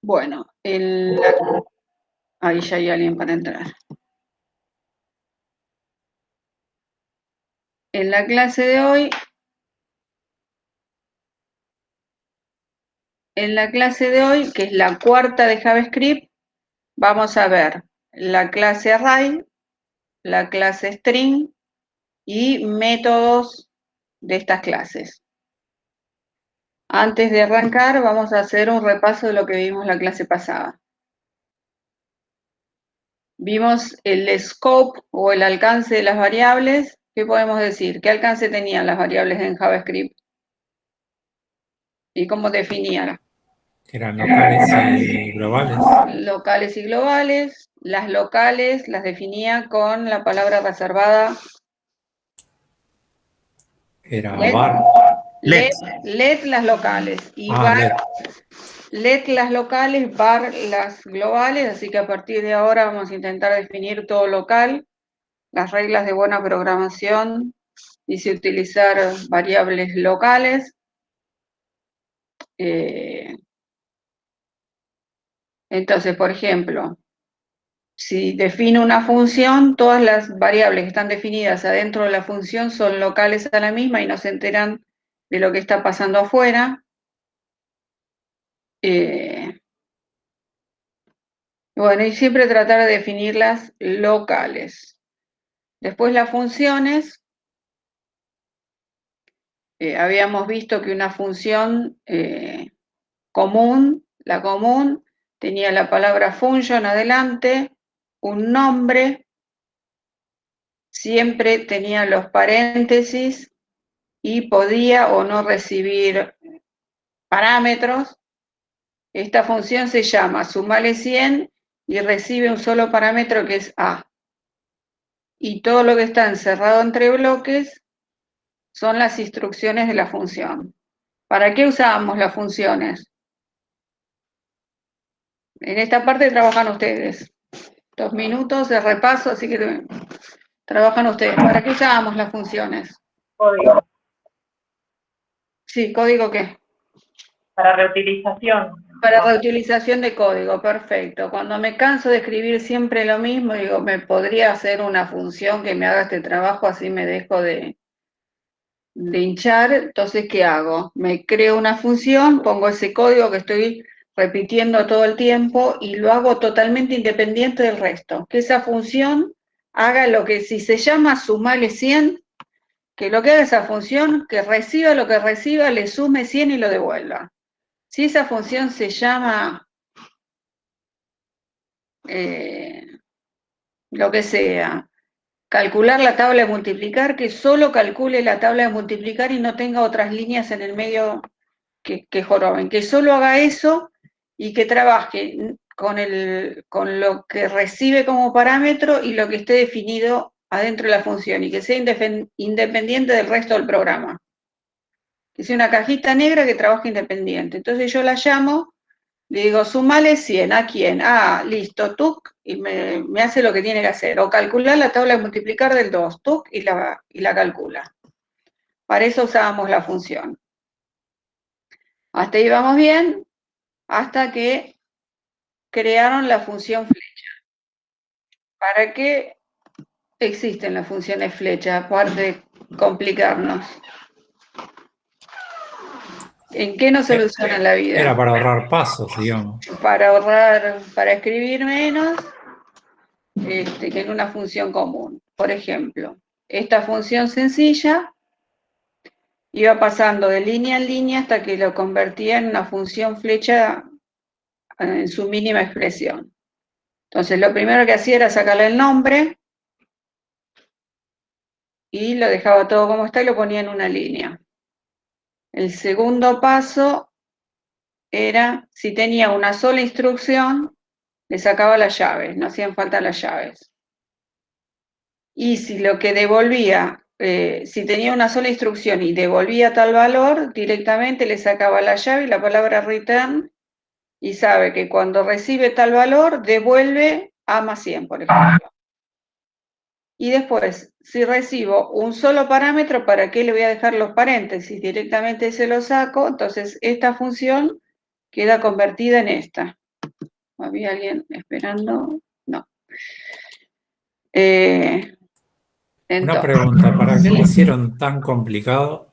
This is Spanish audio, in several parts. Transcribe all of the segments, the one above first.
Bueno, ahí ya hay alguien para entrar. En la clase de hoy, que es la cuarta de JavaScript, vamos a ver la clase array, la clase string y métodos de estas clases. Antes de arrancar, vamos a hacer un repaso de lo que vimos la clase pasada. Vimos el scope o el alcance de las variables. ¿Qué podemos decir? ¿Qué alcance tenían las variables en JavaScript? ¿Y cómo definían? Eran locales y globales. Locales y globales. Las locales las definía con la palabra reservada Era let, var. let las locales y Ah, var LED. let las locales, var las globales, así que a partir de ahora vamos a intentar definir todo local. Las reglas de buena programación dice utilizar variables locales. Entonces, por ejemplo, si defino una función, todas las variables que están definidas adentro de la función son locales a la misma y no se enteran de lo que está pasando afuera. Bueno, y siempre tratar de definirlas locales. Después las funciones. Habíamos visto que una función común, la común, tenía la palabra function adelante, un nombre, siempre tenía los paréntesis y podía o no recibir parámetros. Esta función se llama sumale 100 y recibe un solo parámetro que es A. Y todo lo que está encerrado entre bloques son las instrucciones de la función. ¿Para qué usábamos las funciones? En esta parte trabajan ustedes. 2 minutos de repaso, así que trabajan ustedes. ¿Para qué usábamos las funciones? Código. Sí, ¿código qué? Para reutilización. Para reutilización de código, perfecto. Cuando me canso de escribir siempre lo mismo, digo, me podría hacer una función que me haga este trabajo, así me dejo de hinchar. Entonces, ¿qué hago? Me creo una función, pongo ese código que estoy repitiendo todo el tiempo y lo hago totalmente independiente del resto. Que esa función haga lo que, si se llama sumale 100, que lo que haga esa función, que reciba lo que reciba, le sume 100 y lo devuelva. Si esa función se llama lo que sea, calcular la tabla de multiplicar, que solo calcule la tabla de multiplicar y no tenga otras líneas en el medio que joroben, que solo haga eso y que trabaje con lo que recibe como parámetro y lo que esté definido adentro de la función y que sea independiente del resto del programa. Que sea una cajita negra que trabaje independiente. Entonces yo la llamo, le digo, sumale 100, ¿a quién? Ah, listo, tuc, y me hace lo que tiene que hacer. O calcular la tabla de multiplicar del 2, tuc, y la calcula. Para eso usábamos la función. Hasta ahí vamos bien, hasta que crearon la función flecha. ¿Para qué existen las funciones flecha, aparte de complicarnos? ¿En qué nos solucionan la vida? Era para ahorrar pasos, digamos. Para ahorrar, para escribir menos que en una función común. Por ejemplo, esta función sencilla iba pasando de línea en línea hasta que lo convertía en una función flecha en su mínima expresión. Entonces, lo primero que hacía era sacarle el nombre y lo dejaba todo como está y lo ponía en una línea. El segundo paso era, si tenía una sola instrucción, le sacaba las llaves, no hacían falta las llaves. Y si lo que devolvía, si tenía una sola instrucción y devolvía tal valor, directamente le sacaba la llave y la palabra return, y sabe que cuando recibe tal valor, devuelve A más 100, por ejemplo. Y después, si recibo un solo parámetro, ¿para qué le voy a dejar los paréntesis? Directamente se los saco, entonces esta función queda convertida en esta. ¿Había alguien esperando? No. Entonces, Una pregunta, ¿para qué lo sí. hicieron tan complicado?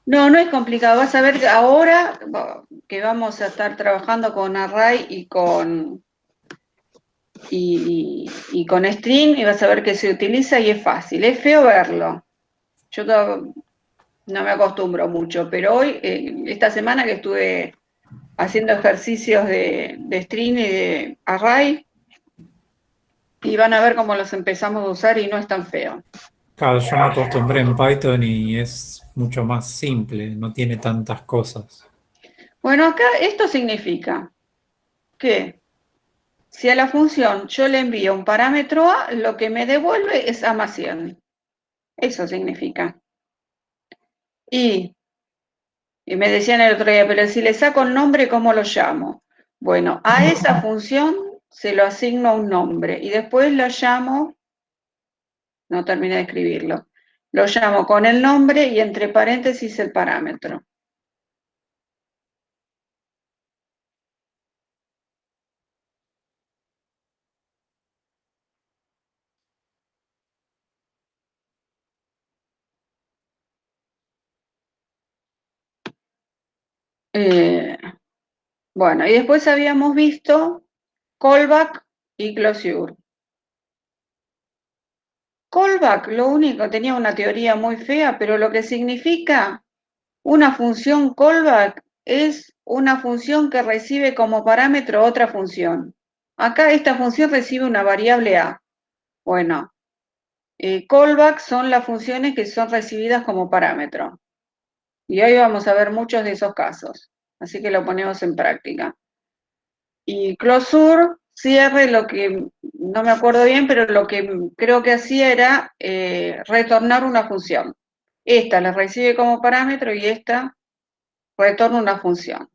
No, no es complicado. Vas a ver que ahora que vamos a estar trabajando con Array y con String, y vas a ver que se utiliza y es fácil. Es feo verlo. Yo no me acostumbro mucho, pero hoy, esta semana que estuve haciendo ejercicios de String y de Array, y van a ver cómo los empezamos a usar y no es tan feo. Claro, yo me acostumbré en Python y es mucho más simple, no tiene tantas cosas. Bueno, acá esto significa que si a la función yo le envío un parámetro A, lo que me devuelve es A más 100. Eso significa. Y me decían el otro día, pero si le saco el nombre, ¿cómo lo llamo? Bueno, a esa función se lo asigno un nombre y después lo llamo, no terminé de escribirlo, lo llamo con el nombre y entre paréntesis el parámetro. Bueno, y después habíamos visto callback y closure. Callback, lo único, tenía una teoría muy fea, pero lo que significa una función callback es una función que recibe como parámetro otra función. Acá esta función recibe una variable A. Bueno, callback son las funciones que son recibidas como parámetro. Y hoy vamos a ver muchos de esos casos. Así que lo ponemos en práctica. Y closure, cierre, lo que no me acuerdo bien, pero lo que creo que hacía era retornar una función. Esta la recibe como parámetro y esta retorna una función.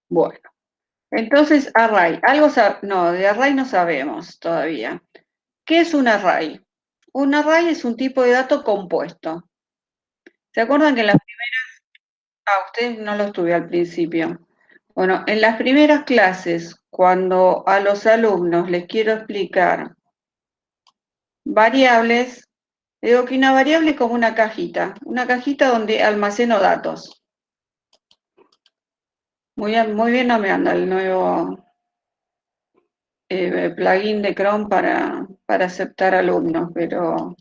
Bueno, entonces array. No, de array no sabemos todavía. ¿Qué es un array? Un array es un tipo de dato compuesto. ¿Se acuerdan que en las ustedes no lo estuve al principio? Bueno, en las primeras clases, cuando a los alumnos les quiero explicar variables, digo que una variable es como una cajita donde almaceno datos. Muy bien no me anda el nuevo plugin de Chrome para aceptar alumnos, pero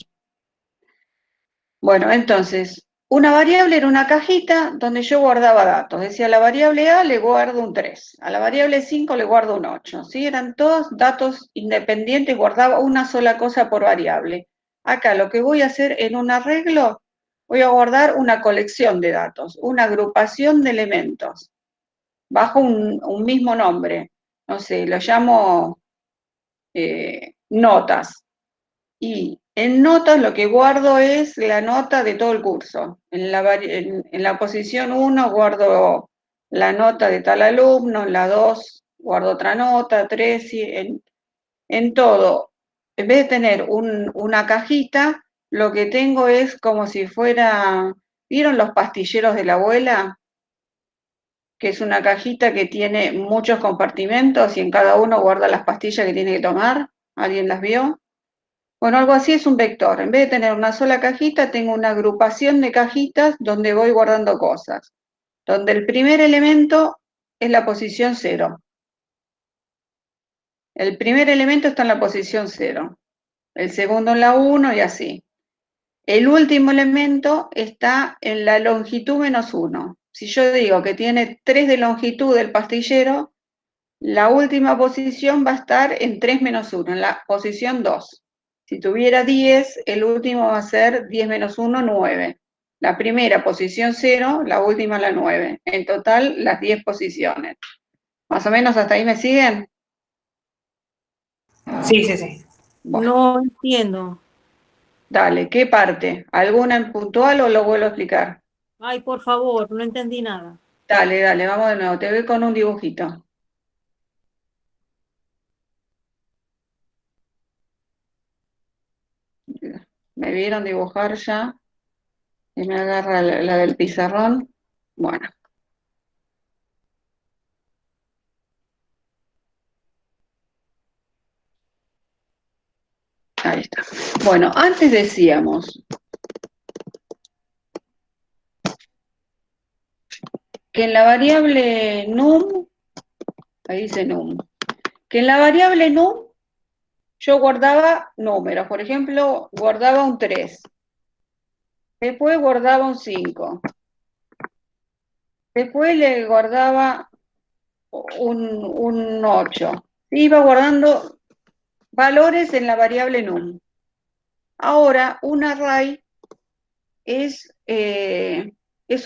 bueno, entonces, una variable era una cajita donde yo guardaba datos. Decía, a la variable A le guardo un 3, a la variable 5 le guardo un 8, ¿sí? Eran todos datos independientes, guardaba una sola cosa por variable. Acá lo que voy a hacer en un arreglo, voy a guardar una colección de datos, una agrupación de elementos, bajo un mismo nombre. No sé, lo llamo notas. Y en notas lo que guardo es la nota de todo el curso. En la posición 1 guardo la nota de tal alumno, en la 2 guardo otra nota, 3, en todo. En vez de tener una cajita, lo que tengo es como si fuera, ¿vieron los pastilleros de la abuela? Que es una cajita que tiene muchos compartimentos y en cada uno guarda las pastillas que tiene que tomar. ¿Alguien las vio? Bueno, algo así es un vector. En vez de tener una sola cajita, tengo una agrupación de cajitas donde voy guardando cosas. Donde el primer elemento es la posición 0. El primer elemento está en la posición 0. El segundo en la 1 y así. El último elemento está en la longitud menos 1. Si yo digo que tiene 3 de longitud el pastillero, la última posición va a estar en 3 menos 1, en la posición 2. Si tuviera 10, el último va a ser 10 menos 1, 9. La primera posición 0, la última la 9. En total, las 10 posiciones. ¿Más o menos hasta ahí me siguen? Sí, sí, sí. Bueno, No entiendo. dale, ¿qué parte? ¿Alguna en puntual o lo vuelvo a explicar? Ay, por favor, no entendí nada. Dale, dale, vamos de nuevo. Te voy con un dibujito. ¿Me vieron dibujar ya? Y me agarra la del pizarrón. Bueno. Ahí está. Bueno, antes decíamos que en la variable num, ahí dice num, que en la variable num yo guardaba números. Por ejemplo, guardaba un 3. Después guardaba un 5. Después le guardaba un 8. Iba guardando valores en la variable num. Ahora, un array es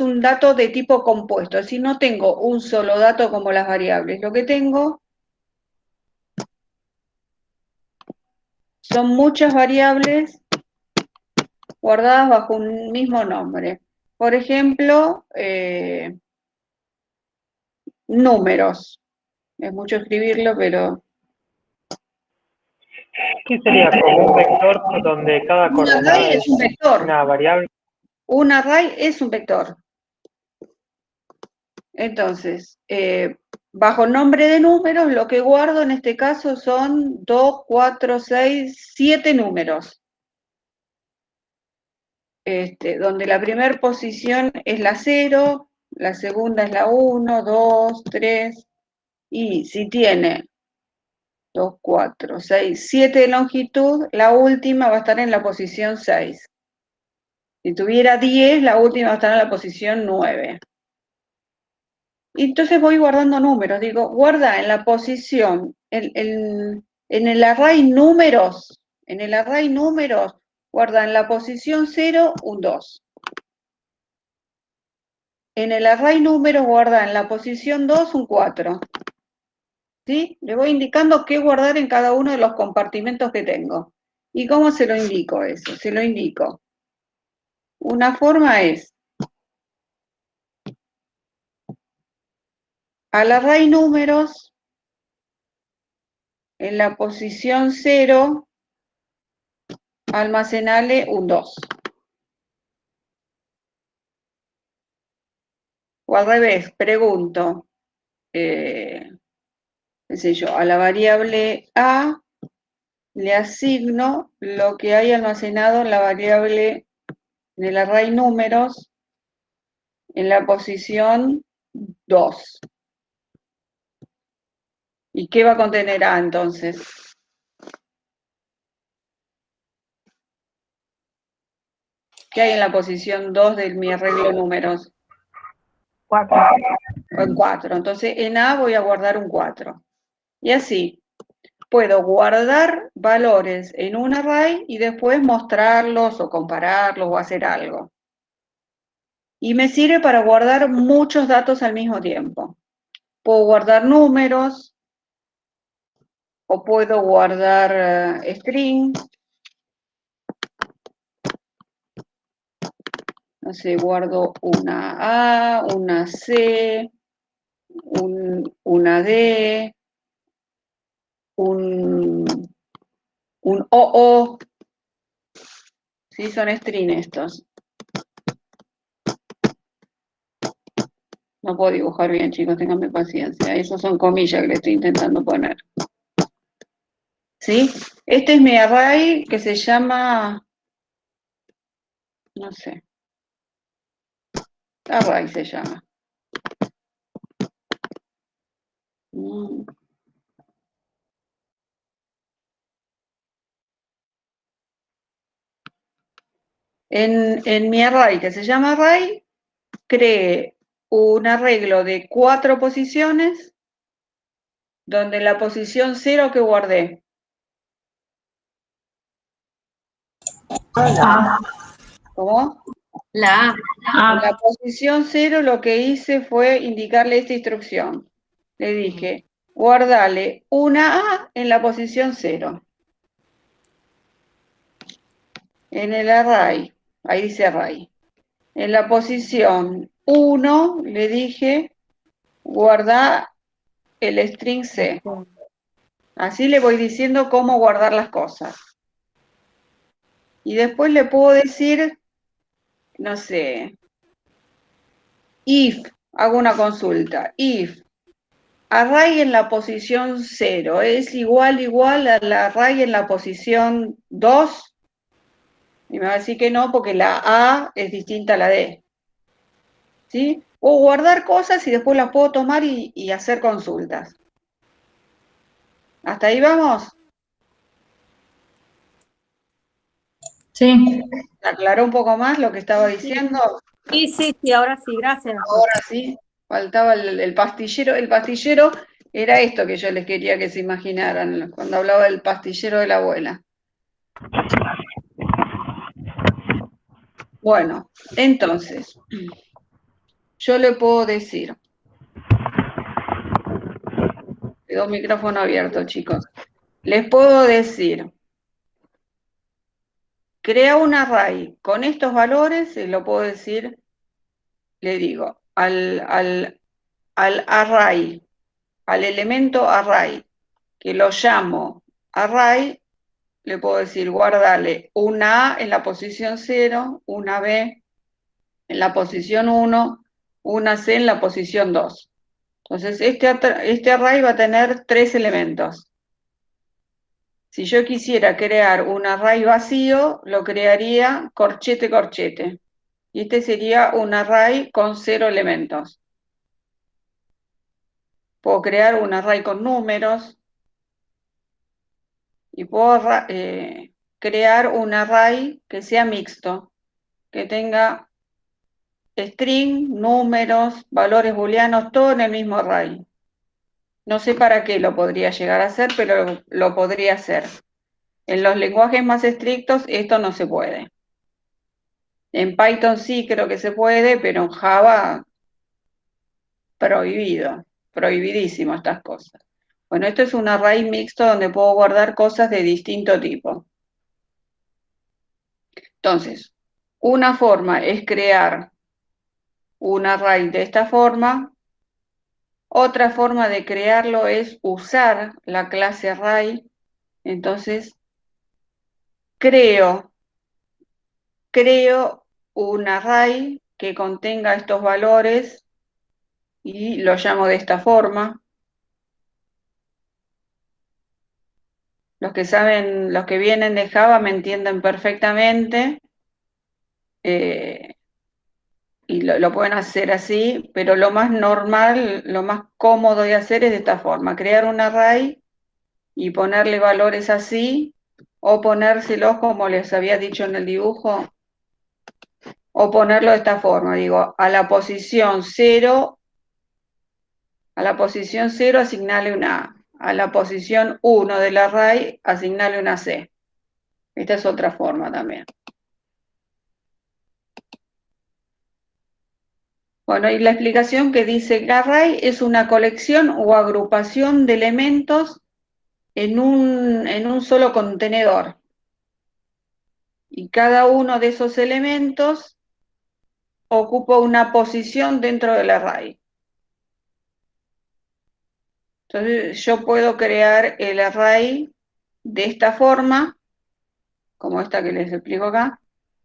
un dato de tipo compuesto. Es decir, no tengo un solo dato como las variables. Lo que tengo son muchas variables guardadas bajo un mismo nombre. Por ejemplo, números. Es mucho escribirlo, pero... ¿Qué sería como un vector donde cada Un coordenada array es es un vector. una variable? Un array es un vector. Entonces, bajo el nombre de números, lo que guardo en este caso son 2, 4, 6, 7 números. Donde la primera posición es la 0, la segunda es la 1, 2, 3, y si tiene 2, 4, 6, 7 de longitud, la última va a estar en la posición 6. Si tuviera 10, la última va a estar en la posición 9. Y entonces voy guardando números, digo, guarda en la posición, en el array números, guarda en la posición 0 un 2. En el array números guarda en la posición 2 un 4. ¿Sí? Le voy indicando qué guardar en cada uno de los compartimentos que tengo. ¿Y cómo se lo indico eso? Se lo indico. Una forma es, al array números, en la posición 0, almacenale un 2. O al revés, pregunto, qué sé yo, a la variable A le asigno lo que hay almacenado en la variable, en el array números, en la posición 2. ¿Y qué va a contener A entonces? ¿Qué hay en la posición 2 de mi arreglo de números? 4. En 4. Entonces en A voy a guardar un 4. Y así puedo guardar valores en un array y después mostrarlos o compararlos o hacer algo. Y me sirve para guardar muchos datos al mismo tiempo. Puedo guardar números o puedo guardar string. No sé, guardo una A, una C, una D, un OO. Sí, son string estos. No puedo dibujar bien, chicos, ténganme paciencia. Esos son comillas que le estoy intentando poner. ¿Sí? Este es mi array que se llama, no sé, array se llama. En mi array, que se llama array, creé un arreglo de 4 posiciones, donde la posición 0 que guardé. ¿Cómo? La A. En la posición 0 lo que hice fue indicarle esta instrucción. Le dije, guardale una A en la posición 0. En el array, ahí dice array. En la posición 1 le dije, guarda el string C. Así le voy diciendo cómo guardar las cosas. Y después le puedo decir, no sé, if, hago una consulta, if array en la posición 0 es igual al array en la posición 2, y me va a decir que no, porque la A es distinta a la D. ¿Sí? O guardar cosas y después las puedo tomar y hacer consultas. ¿Hasta ahí vamos? Sí. ¿Se aclaró un poco más lo que estaba diciendo? Sí, ahora sí, gracias. Ahora sí, faltaba el pastillero. El pastillero era esto que yo les quería que se imaginaran cuando hablaba del pastillero de la abuela. Bueno, entonces, yo le puedo decir, quedó micrófono abierto, chicos. Les puedo decir, crea un array con estos valores, y lo puedo decir, le digo, al array, al elemento array, que lo llamo array, le puedo decir, guardale una A en la posición 0, una B en la posición 1, una C en la posición 2. Entonces, este array va a tener 3 elementos. Si yo quisiera crear un array vacío, lo crearía corchete, corchete. Y este sería un array con 0 elementos. Puedo crear un array con números y puedo crear un array que sea mixto, que tenga string, números, valores booleanos, todo en el mismo array. No sé para qué lo podría llegar a hacer, pero lo podría hacer. En los lenguajes más estrictos esto no se puede. En Python sí creo que se puede, pero en Java prohibido, prohibidísimo estas cosas. Bueno, esto es un array mixto donde puedo guardar cosas de distinto tipo. Entonces, una forma es crear un array de esta forma. Otra forma de crearlo es usar la clase array. Entonces, creo un array que contenga estos valores y lo llamo de esta forma. Los que saben, los que vienen de Java me entienden perfectamente y lo pueden hacer así, pero lo más normal, lo más cómodo de hacer es de esta forma, crear un array y ponerle valores así, o ponérselos como les había dicho en el dibujo, o ponerlo de esta forma, digo, a la posición 0 asignarle una A la posición 1 del array asignarle una C. Esta es otra forma también. Bueno, y la explicación que dice que array es una colección o agrupación de elementos en un solo contenedor. Y cada uno de esos elementos ocupa una posición dentro del array. Entonces yo puedo crear el array de esta forma, como esta que les explico acá.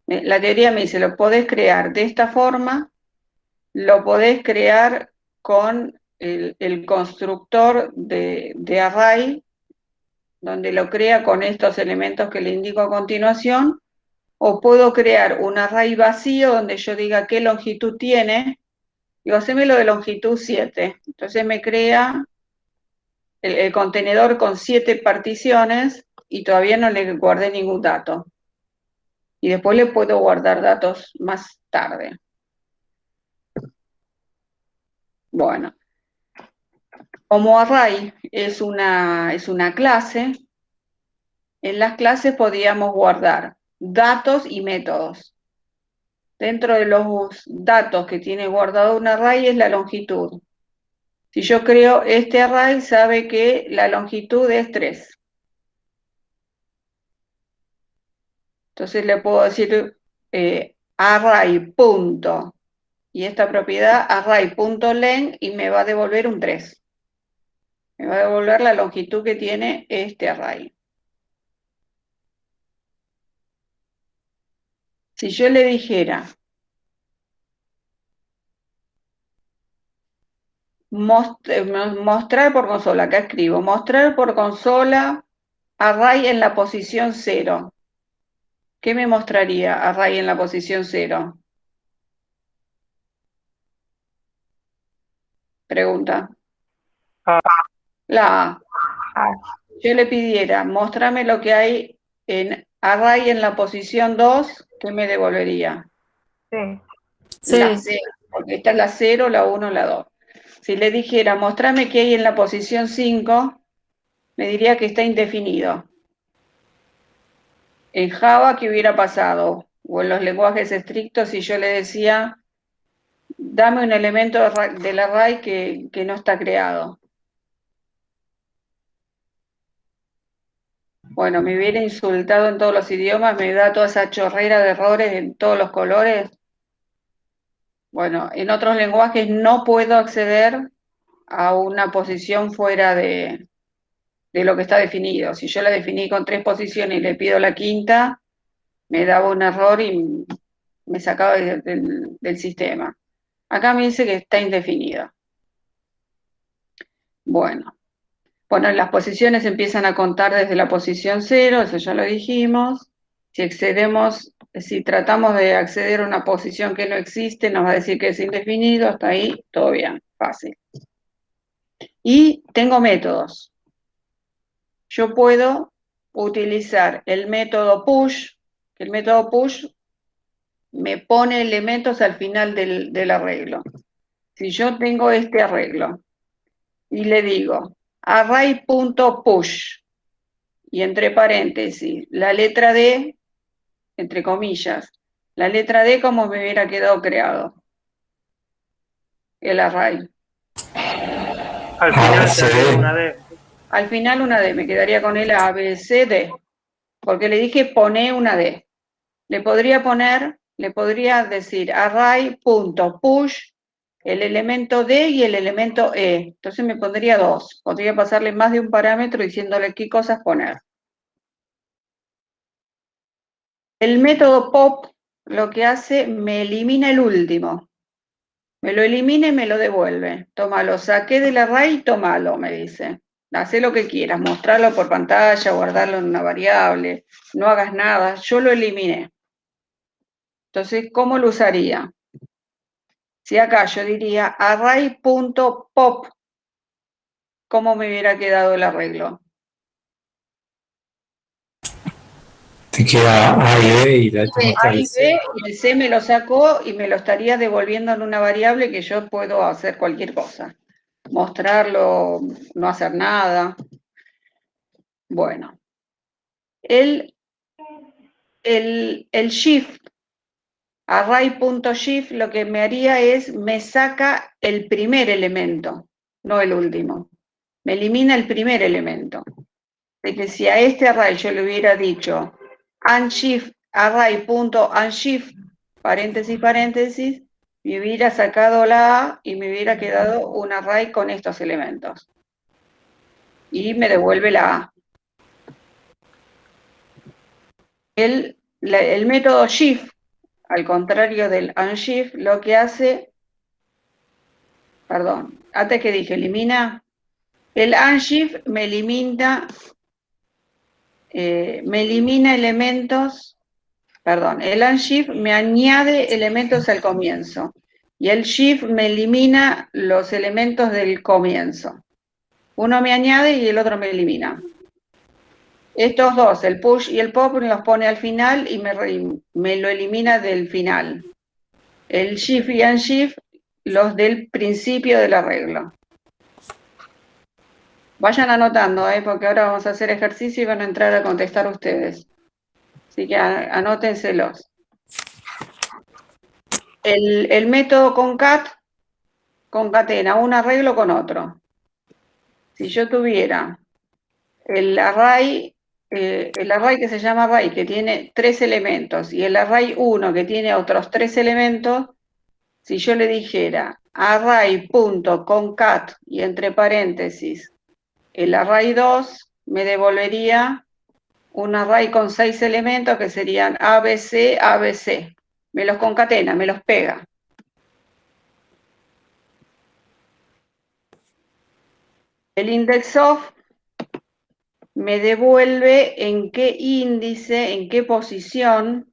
La teoría me dice, lo podés crear de esta forma, lo podés crear con el constructor de array, donde lo crea con estos elementos que le indico a continuación, o puedo crear un array vacío donde yo diga qué longitud tiene, digo, hacémelo de longitud 7, entonces me crea el contenedor con 7 particiones y todavía no le guardé ningún dato. Y después le puedo guardar datos más tarde. Bueno, como array es una clase, en las clases podíamos guardar datos y métodos. Dentro de los datos que tiene guardado un array es la longitud. Si yo creo este array, sabe que la longitud es 3. Entonces le puedo decir array punto, y esta propiedad array.len, y me va a devolver un 3. Me va a devolver la longitud que tiene este array. Si yo le dijera mostrar por consola, acá escribo, mostrar por consola array en la posición 0. ¿Qué me mostraría array en la posición 0? Pregunta. A. La A. Yo le pidiera, mostrame lo que hay en array en la posición 2, ¿qué me devolvería? Sí. La Sí. 0, porque esta es la 0, la 1, la 2. Si le dijera, mostrame qué hay en la posición 5, me diría que está indefinido. En Java, ¿qué hubiera pasado? O en los lenguajes estrictos, si yo le decía, dame un elemento del array que no está creado. Bueno, me hubiera insultado en todos los idiomas, me da toda esa chorrera de errores en todos los colores. Bueno, en otros lenguajes no puedo acceder a una posición fuera de lo que está definido. Si yo la definí con 3 posiciones y le pido la quinta, me daba un error y me sacaba del sistema. Acá me dice que está indefinido. Bueno, las posiciones empiezan a contar desde la posición 0, eso ya lo dijimos. Si tratamos de acceder a una posición que no existe, nos va a decir que es indefinido, hasta ahí todo bien, fácil. Y tengo métodos. Yo puedo utilizar el método push, que el método push me pone elementos al final del arreglo. Si yo tengo este arreglo y le digo array.push y entre paréntesis la letra D, entre comillas, la letra D como me hubiera quedado creado el array. Al final te agrego una D. Al final una D, me quedaría con el A, B, C, D, porque le dije poné una D. Le podría decir array.push el elemento D y el elemento E. Entonces me pondría 2. Podría pasarle más de un parámetro diciéndole qué cosas poner. El método pop lo que hace, me elimina el último. Me lo elimina y me lo devuelve. Toma, lo saqué del array, tómalo, me dice. Hacé lo que quieras, mostrarlo por pantalla, guardarlo en una variable, no hagas nada. Yo lo eliminé. Entonces, ¿cómo lo usaría? Si acá yo diría array.pop, ¿cómo me hubiera quedado el arreglo? Te queda A y B y la A y B, y el C me lo sacó y me lo estaría devolviendo en una variable que yo puedo hacer cualquier cosa. Mostrarlo, no hacer nada. Bueno. El shift, array.shift, lo que me haría es, me saca el primer elemento, no el último. Me elimina el primer elemento. De que si a este array yo le hubiera dicho unshift, array.unshift, paréntesis, paréntesis, me hubiera sacado la A y me hubiera quedado un array con estos elementos. Y me devuelve la A. El método shift, al contrario del unshift, lo que hace, perdón, antes que dije, elimina, el unshift me elimina elementos, perdón, el unshift me añade elementos al comienzo y el shift me elimina los elementos del comienzo. Uno me añade y el otro me elimina. Estos dos, el push y el pop, me los pone al final y me lo elimina del final. El shift y unshift, los del principio del arreglo. Vayan anotando, porque ahora vamos a hacer ejercicio y van a entrar a contestar ustedes. Así que anótenselos. El método concat concatena un arreglo con otro. Si yo tuviera el array que se llama array, que tiene 3 elementos, y el array 1 que tiene otros 3 elementos, si yo le dijera array.concat y entre paréntesis el array 2, me devolvería un array con 6 elementos que serían ABC, ABC. Me los concatena, me los pega. El index of me devuelve en qué índice, en qué posición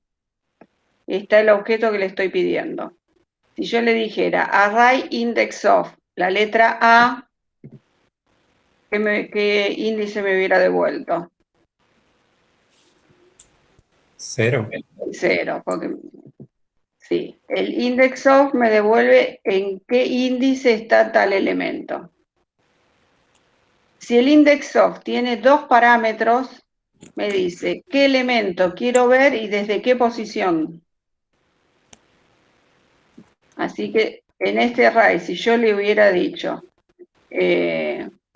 está el objeto que le estoy pidiendo. Si yo le dijera array index of, la letra A, ¿qué índice me hubiera devuelto? 0. 0, porque sí, el index of me devuelve en qué índice está tal elemento. Si el index of tiene dos parámetros, me dice qué elemento quiero ver y desde qué posición. Así que en este array, si yo le hubiera dicho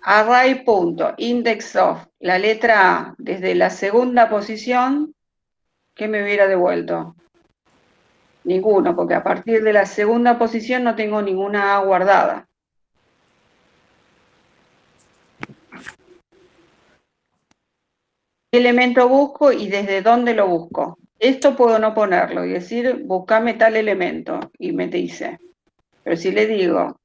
array.indexOf, la letra A, desde la segunda posición, ¿qué me hubiera devuelto? Ninguno, porque a partir de la segunda posición no tengo ninguna A guardada. ¿Qué elemento busco y desde dónde lo busco? Esto puedo no ponerlo y decir, buscame tal elemento, y me dice. Pero si le digo,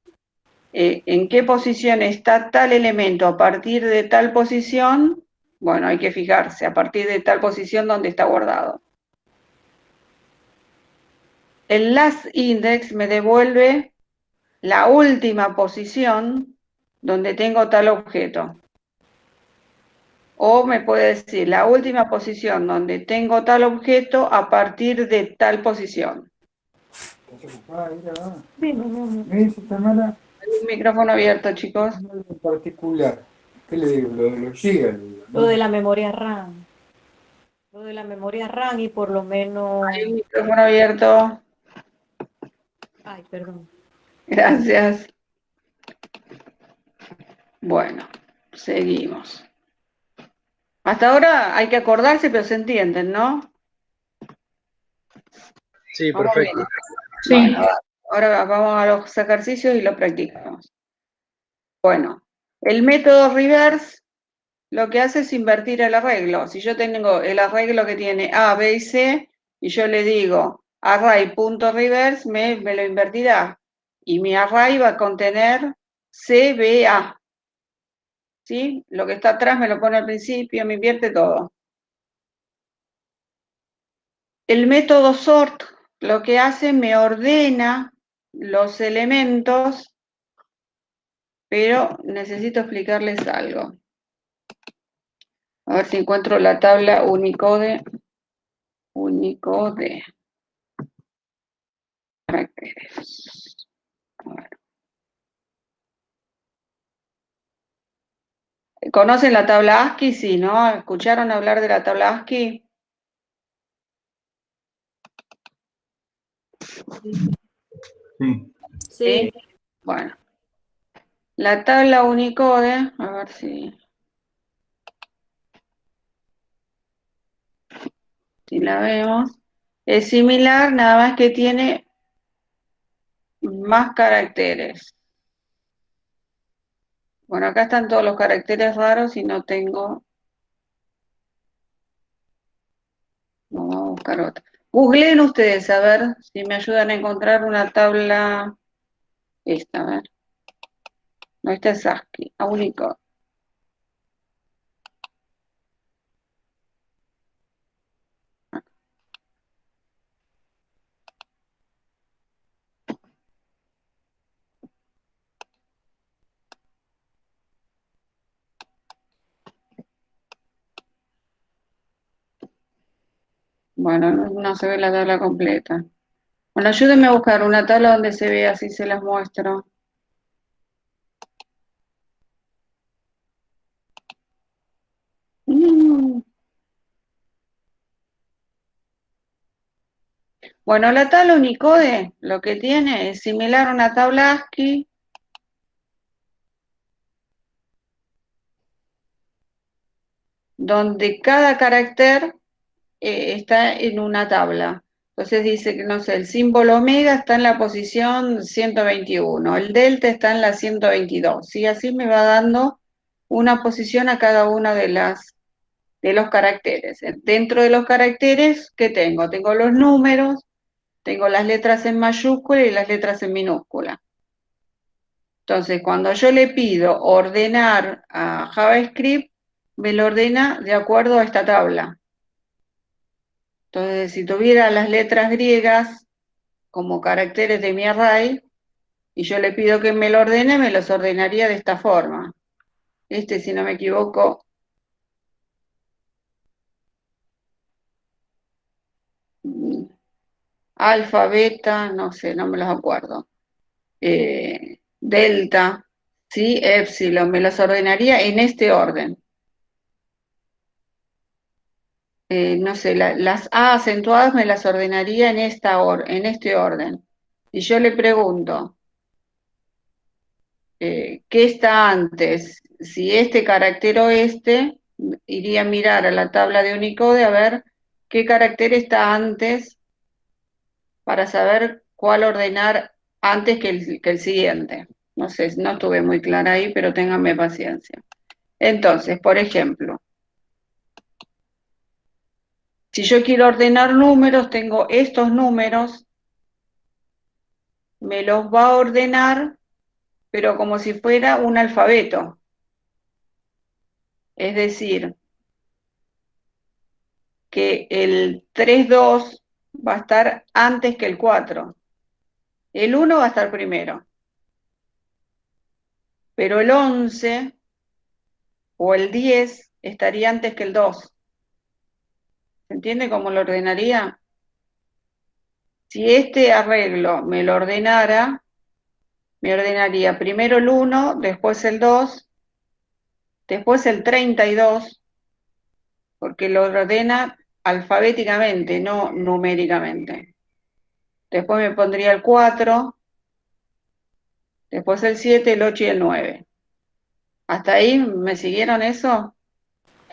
en qué posición está tal elemento a partir de tal posición, bueno, hay que fijarse, a partir de tal posición donde está guardado. El last index me devuelve la última posición donde tengo tal objeto. O me puede decir la última posición donde tengo tal objeto a partir de tal posición. Hay un Micrófono abierto, chicos. en particular. ¿Qué le digo? Lo sigue, le digo, ¿no? Lo de la memoria RAM. Lo de la memoria RAM y por lo menos... Hay un micrófono abierto. Ay, perdón. Gracias. Bueno, seguimos. Hasta ahora hay que acordarse, pero se entienden, ¿no? Sí, Vamos perfecto. bien. Bueno, ahora vamos a los ejercicios y lo practicamos. Bueno, el método reverse lo que hace es invertir el arreglo. Si yo tengo el arreglo que tiene A, B y C, y yo le digo array.reverse, me lo invertirá. Y mi array va a contener C, B, A. ¿Sí? Lo que está atrás me lo pone al principio, me invierte todo. El método sort lo que hace me ordena los elementos, pero necesito explicarles algo. A ver si encuentro la tabla Unicode. Unicode. Caracteres. A ver. ¿Conocen la tabla ASCII? Sí, ¿no? ¿Escucharon hablar de la tabla ASCII? Sí. Sí. Bueno. La tabla Unicode, a ver si la vemos, es similar, nada más que tiene más caracteres. Bueno, acá están todos los caracteres raros y no tengo... Vamos a buscar otra. Googleen ustedes, a ver si me ayudan a encontrar una tabla... Esta, a ver. No, esta es ASCII, a Unicode. Bueno, no se ve la tabla completa. Bueno, ayúdenme a buscar una tabla donde se vea, así se las muestro. Bueno, la tabla Unicode lo que tiene es similar a una tabla ASCII, donde cada carácter está en una tabla. Entonces dice que, no sé, el símbolo omega está en la posición 121, el delta está en la 122, y así me va dando una posición a cada una de los caracteres. Dentro de los caracteres, ¿qué tengo? Tengo los números, tengo las letras en mayúscula y las letras en minúscula. Entonces, cuando yo le pido ordenar a JavaScript, me lo ordena de acuerdo a esta tabla. Entonces, si tuviera las letras griegas como caracteres de mi array, y yo le pido que me lo ordene, me los ordenaría de esta forma. Si no me equivoco, alfa, beta, no sé, no me los acuerdo. Delta, ¿sí? Epsilon, me los ordenaría en este orden. No sé, las A acentuadas me las ordenaría en este orden. Y yo le pregunto, ¿qué está antes? Si este carácter o iría a mirar a la tabla de Unicode a ver qué carácter está antes para saber cuál ordenar antes que el siguiente. No sé, no estuve muy clara ahí, pero ténganme paciencia. Entonces, por ejemplo, si yo quiero ordenar números, tengo estos números, me los va a ordenar, pero como si fuera un alfabeto. Es decir, que el 3-2 va a estar antes que el 4. El 1 va a estar primero. Pero el 11 o el 10 estaría antes que el 2. ¿Se entiende cómo lo ordenaría? Si este arreglo me lo ordenara, me ordenaría primero el 1, después el 2, después el 32, porque lo ordena alfabéticamente, no numéricamente. Después me pondría el 4, después el 7, el 8 y el 9. ¿Hasta ahí me siguieron eso?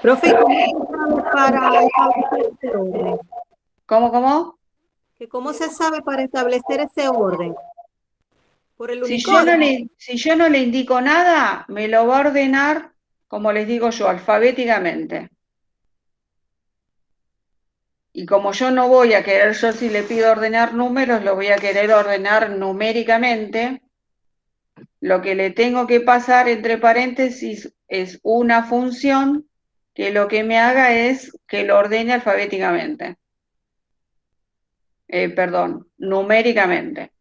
Profe, ¿cómo se sabe para establecer ese orden? ¿Cómo? ¿Cómo se sabe para establecer ese orden? Por el Si yo Unicode. no le indico nada, me lo va a ordenar, como les digo yo, alfabéticamente. Y como yo no voy a querer, yo si le pido ordenar números, lo voy a querer ordenar numéricamente. Lo que le tengo que pasar entre paréntesis es una función que lo que me haga es que lo ordene alfabéticamente. Perdón, numéricamente.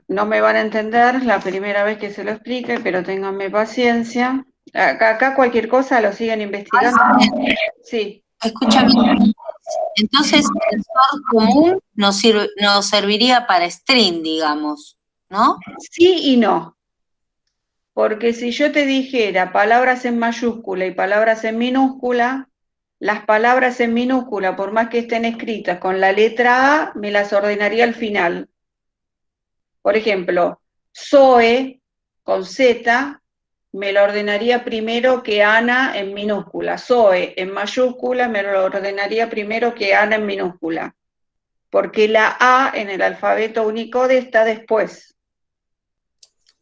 No me van a entender la primera vez que se lo explique, pero ténganme paciencia. Acá cualquier cosa lo siguen investigando. Sí. Escúchame. Entonces, el sort común nos serviría para string, digamos, ¿no? Sí y no. Porque si yo te dijera palabras en mayúscula y palabras en minúscula, las palabras en minúscula, por más que estén escritas con la letra A, me las ordenaría al final. Por ejemplo, Zoe con Z me lo ordenaría primero que Ana en minúscula. Zoe en mayúscula me lo ordenaría primero que Ana en minúscula. Porque la A en el alfabeto Unicode está después.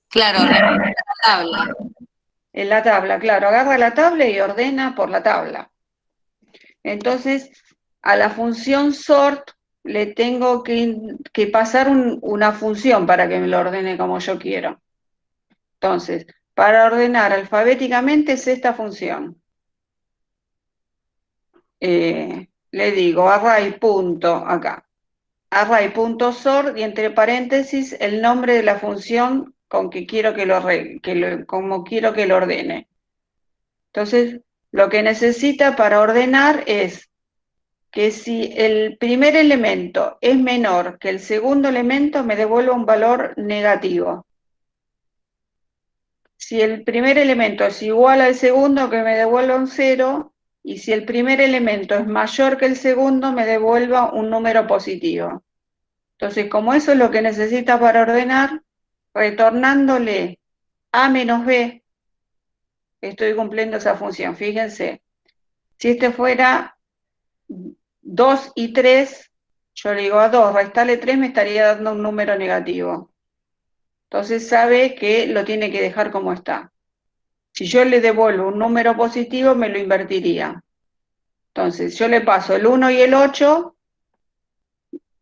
Claro, en la tabla. En la tabla, claro. Agarra la tabla y ordena por la tabla. Entonces, a la función sort le tengo que pasar una función para que me lo ordene como yo quiero. Entonces, para ordenar alfabéticamente es esta función. Le digo array.sort y entre paréntesis el nombre de la función con que quiero como quiero que lo ordene. Entonces, lo que necesita para ordenar es que si el primer elemento es menor que el segundo elemento, me devuelva un valor negativo. Si el primer elemento es igual al segundo, que me devuelva un 0, y si el primer elemento es mayor que el segundo, me devuelva un número positivo. Entonces, como eso es lo que necesita para ordenar, retornándole A menos B, estoy cumpliendo esa función. Fíjense, si este fuera 2 y 3, yo le digo a 2, restale 3, me estaría dando un número negativo. Entonces sabe que lo tiene que dejar como está. Si yo le devuelvo un número positivo, me lo invertiría. Entonces, yo le paso el 1 y el 8,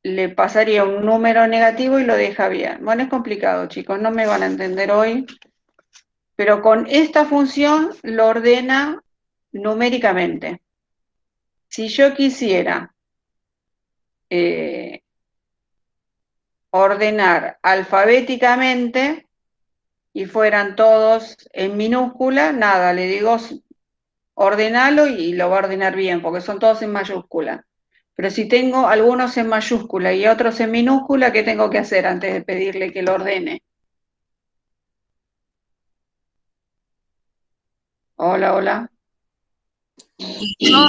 le pasaría un número negativo y lo deja bien. Bueno, es complicado, chicos, no me van a entender hoy, pero con esta función lo ordena numéricamente. Si yo quisiera ordenar alfabéticamente y fueran todos en minúscula, nada, le digo ordenalo y lo va a ordenar bien, porque son todos en mayúscula. Pero si tengo algunos en mayúscula y otros en minúscula, ¿qué tengo que hacer antes de pedirle que lo ordene? Hola, hola. Y yo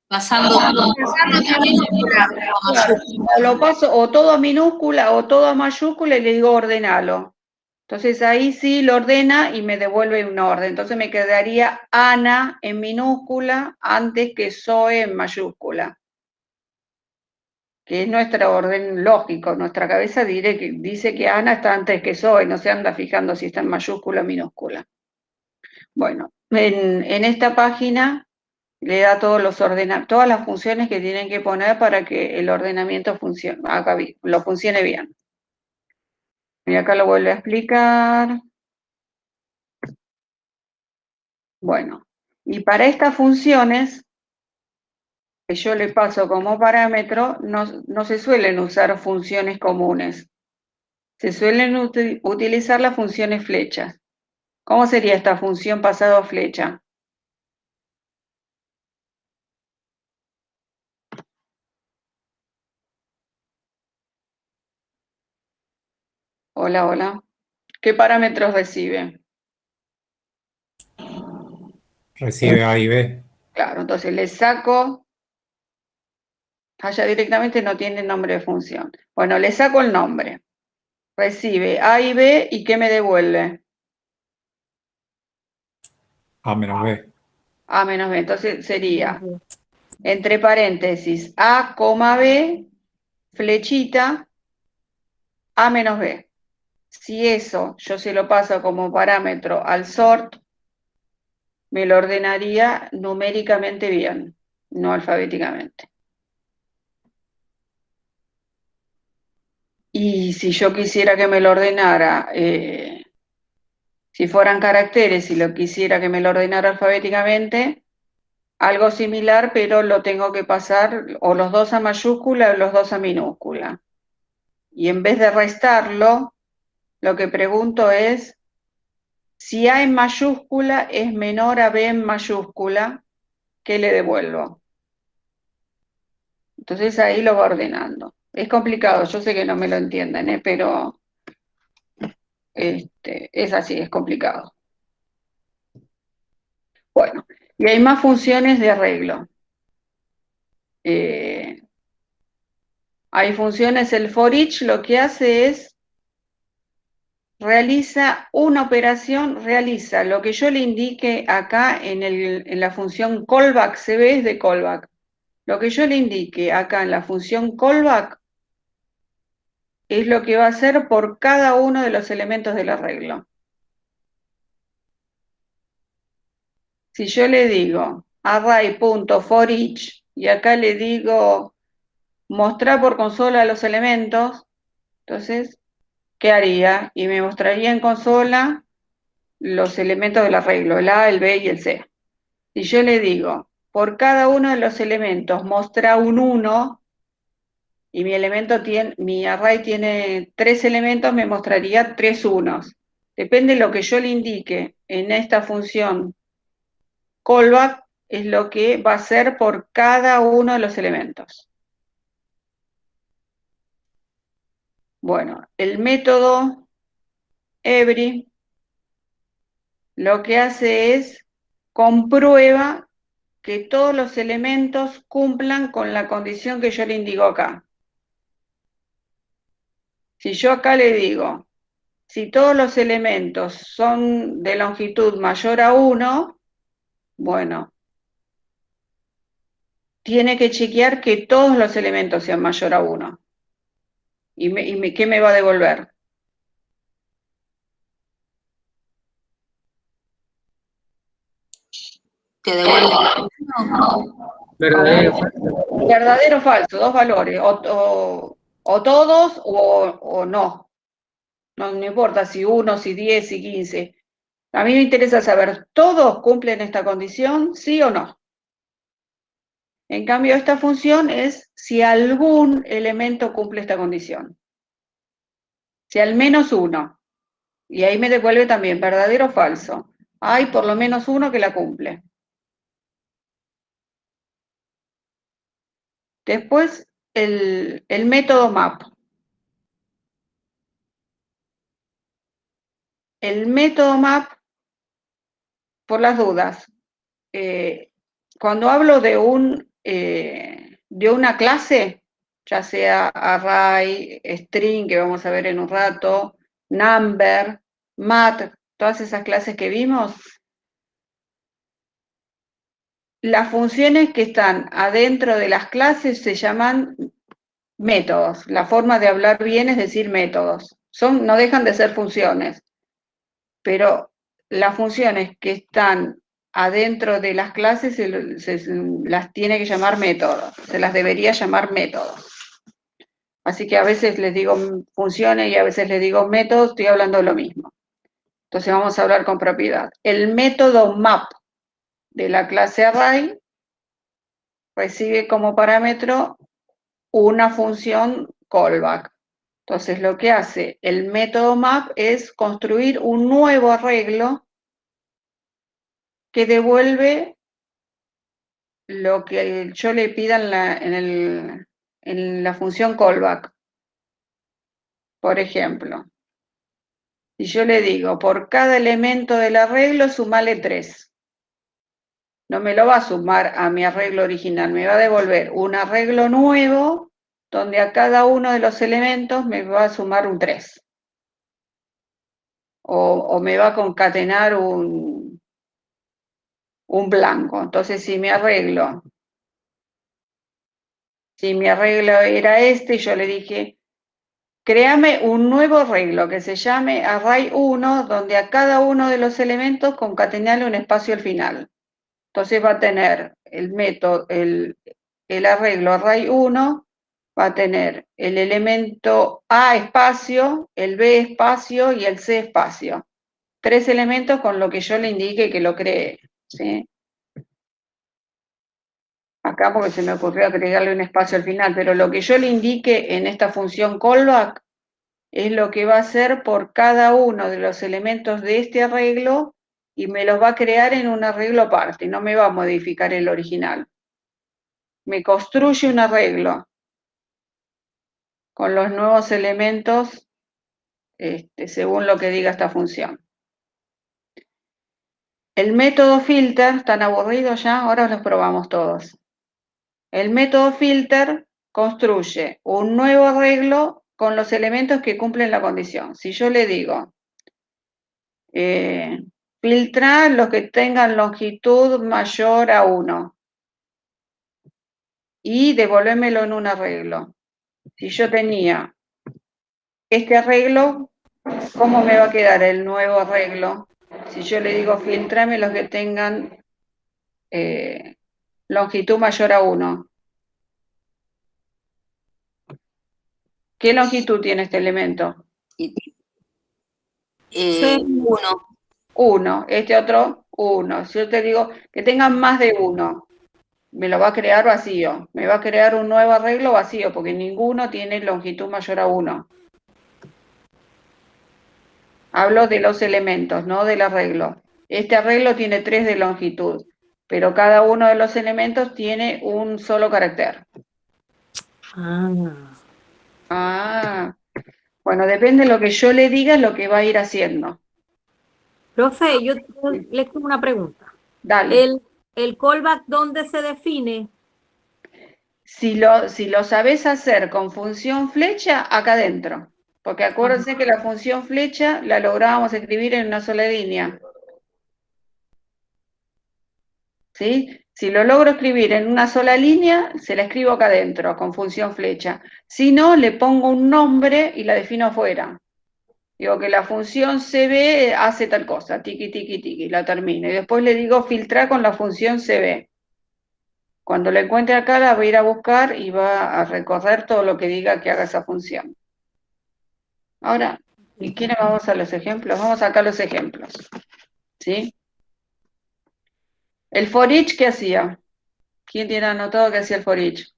pasando otra minúscula a Claro, mayúscula. o lo paso o todo a minúscula o todo a mayúscula y le digo ordenalo. Entonces ahí sí lo ordena y me devuelve un orden. Entonces me quedaría Ana en minúscula antes que Zoe en mayúscula, que es nuestro orden lógico. Nuestra cabeza dice que Ana está antes que Zoe, no se anda fijando si está en mayúscula o minúscula. Bueno, en esta página le da todas las funciones que tienen que poner para que el ordenamiento funcione bien. Y acá lo vuelve a explicar. Bueno, y para estas funciones que yo le paso como parámetro, no se suelen usar funciones comunes. Se suelen utilizar las funciones flechas. ¿Cómo sería esta función pasado a flecha? Hola, hola. ¿Qué parámetros recibe? Recibe A y B. Claro, entonces le saco, allá directamente no tiene nombre de función. Bueno, le saco el nombre. Recibe A y B, ¿y qué me devuelve? A menos B. A menos B. Entonces sería, entre paréntesis, A, B, flechita, A menos B. Si eso yo se lo paso como parámetro al sort, me lo ordenaría numéricamente bien, no alfabéticamente. Y si yo quisiera que me lo ordenara, si fueran caracteres y lo quisiera que me lo ordenara alfabéticamente, algo similar, pero lo tengo que pasar o los dos a mayúscula o los dos a minúscula. Y en vez de restarlo, lo que pregunto es, si A en mayúscula es menor a B en mayúscula, ¿qué le devuelvo? Entonces ahí lo va ordenando. Es complicado, yo sé que no me lo entienden, pero es así, es complicado. Bueno, y hay más funciones de arreglo. Hay funciones, el for each lo que hace es, realiza una operación, realiza lo que yo le indique acá en la función callback, se ve es de callback. Lo que yo le indique acá en la función callback es lo que va a hacer por cada uno de los elementos del arreglo. Si yo le digo array.forEach y acá le digo mostrar por consola los elementos, entonces, ¿qué haría? Y me mostraría en consola los elementos del arreglo, el A, el B y el C. Si yo le digo, por cada uno de los elementos mostra un 1, y mi array tiene 3 elementos, me mostraría 3 unos. Depende de lo que yo le indique en esta función callback, es lo que va a hacer por cada uno de los elementos. Bueno, el método every lo que hace es comprueba que todos los elementos cumplan con la condición que yo le indico acá. Si yo acá le digo, si todos los elementos son de longitud mayor a 1, bueno, tiene que chequear que todos los elementos sean mayor a 1. ¿Qué me va a devolver? Te devuelve el primero. Verdadero, falso. Verdadero o falso, dos valores, o todos o no. No importa si 1, si 10, si 15. A mí me interesa saber, ¿todos cumplen esta condición, sí o no? En cambio, esta función es si algún elemento cumple esta condición. Si al menos uno. Y ahí me devuelve también, verdadero o falso. Hay por lo menos uno que la cumple. Después, el método MAP. El método MAP, por las dudas, cuando hablo de una clase, ya sea array, string, que vamos a ver en un rato, number, math, todas esas clases que vimos, las funciones que están adentro de las clases se llaman métodos. La forma de hablar bien es decir métodos. No dejan de ser funciones, pero las funciones que están adentro de las clases se las tiene que llamar métodos, se las debería llamar métodos. Así que a veces les digo funciones y a veces les digo métodos, estoy hablando de lo mismo. Entonces vamos a hablar con propiedad. El método map de la clase array recibe como parámetro una función callback. Entonces lo que hace el método map es construir un nuevo arreglo que devuelve lo que yo le pida en la función callback. Por ejemplo, si yo le digo, por cada elemento del arreglo, sumale 3. No me lo va a sumar a mi arreglo original, me va a devolver un arreglo nuevo donde a cada uno de los elementos me va a sumar un 3. O me va a concatenar un blanco. Entonces, si mi arreglo era este, yo le dije, créame un nuevo arreglo que se llame array 1, donde a cada uno de los elementos concatenarle un espacio al final. Entonces va a tener el método, el arreglo array 1, va a tener el elemento A espacio, el B espacio y el C espacio. 3 elementos con lo que yo le indique que lo cree, ¿sí? Acá porque se me ocurrió agregarle un espacio al final, pero lo que yo le indique en esta función callback es lo que va a hacer por cada uno de los elementos de este arreglo y me los va a crear en un arreglo aparte, no me va a modificar el original. Me construye un arreglo con los nuevos elementos según lo que diga esta función. El método filter, ¿están aburridos ya? Ahora los probamos todos. El método filter construye un nuevo arreglo con los elementos que cumplen la condición. Si yo le digo, filtrar los que tengan longitud mayor a 1 y devolvémelo en un arreglo. Si yo tenía este arreglo, ¿cómo me va a quedar el nuevo arreglo? Si yo le digo, filtrame los que tengan longitud mayor a 1. ¿Qué longitud tiene este elemento? 1. 1. Este otro, 1. Si yo te digo que tengan más de 1, me lo va a crear vacío. Me va a crear un nuevo arreglo vacío, porque ninguno tiene longitud mayor a 1. Hablo de los elementos, no del arreglo. Este arreglo tiene 3 de longitud, pero cada uno de los elementos tiene un solo carácter. Bueno, depende de lo que yo le diga, es lo que va a ir haciendo. Profe, yo le tengo una pregunta. Dale. ¿El callback dónde se define? Si lo sabes hacer con función flecha, acá adentro. Porque acuérdense que la función flecha la lográbamos escribir en una sola línea. ¿Sí? Si lo logro escribir en una sola línea, se la escribo acá adentro, con función flecha. Si no, le pongo un nombre y la defino afuera. Digo que la función CB hace tal cosa, tiqui, tiqui, tiqui, la termino. Y después le digo filtrar con la función CB. Cuando la encuentre acá, la va a ir a buscar y va a recorrer todo lo que diga que haga esa función. Ahora, ¿y quiénes vamos a los ejemplos? Vamos acá a los ejemplos. ¿Sí? El for each, ¿qué hacía? ¿Quién tiene anotado que hacía el for each?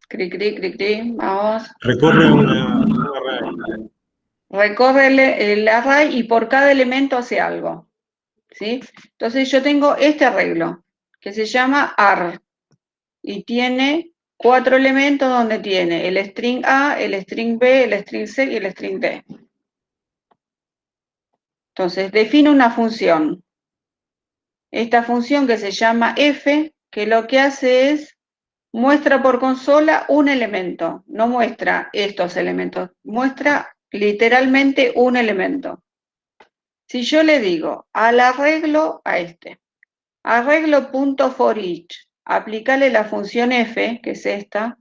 Cri, cri, cri, cri. Vamos. Recorre un array. Recorre el array y por cada elemento hace algo. ¿Sí? Entonces yo tengo este arreglo que se llama AR y tiene 4 elementos donde tiene el string A, el string B, el string C y el string D. Entonces define una función. Esta función que se llama F, que lo que hace es muestra por consola un elemento, no muestra estos elementos, muestra literalmente un elemento. Si yo le digo al arreglo a este, arreglo.forEach, aplicarle la función F, que es esta,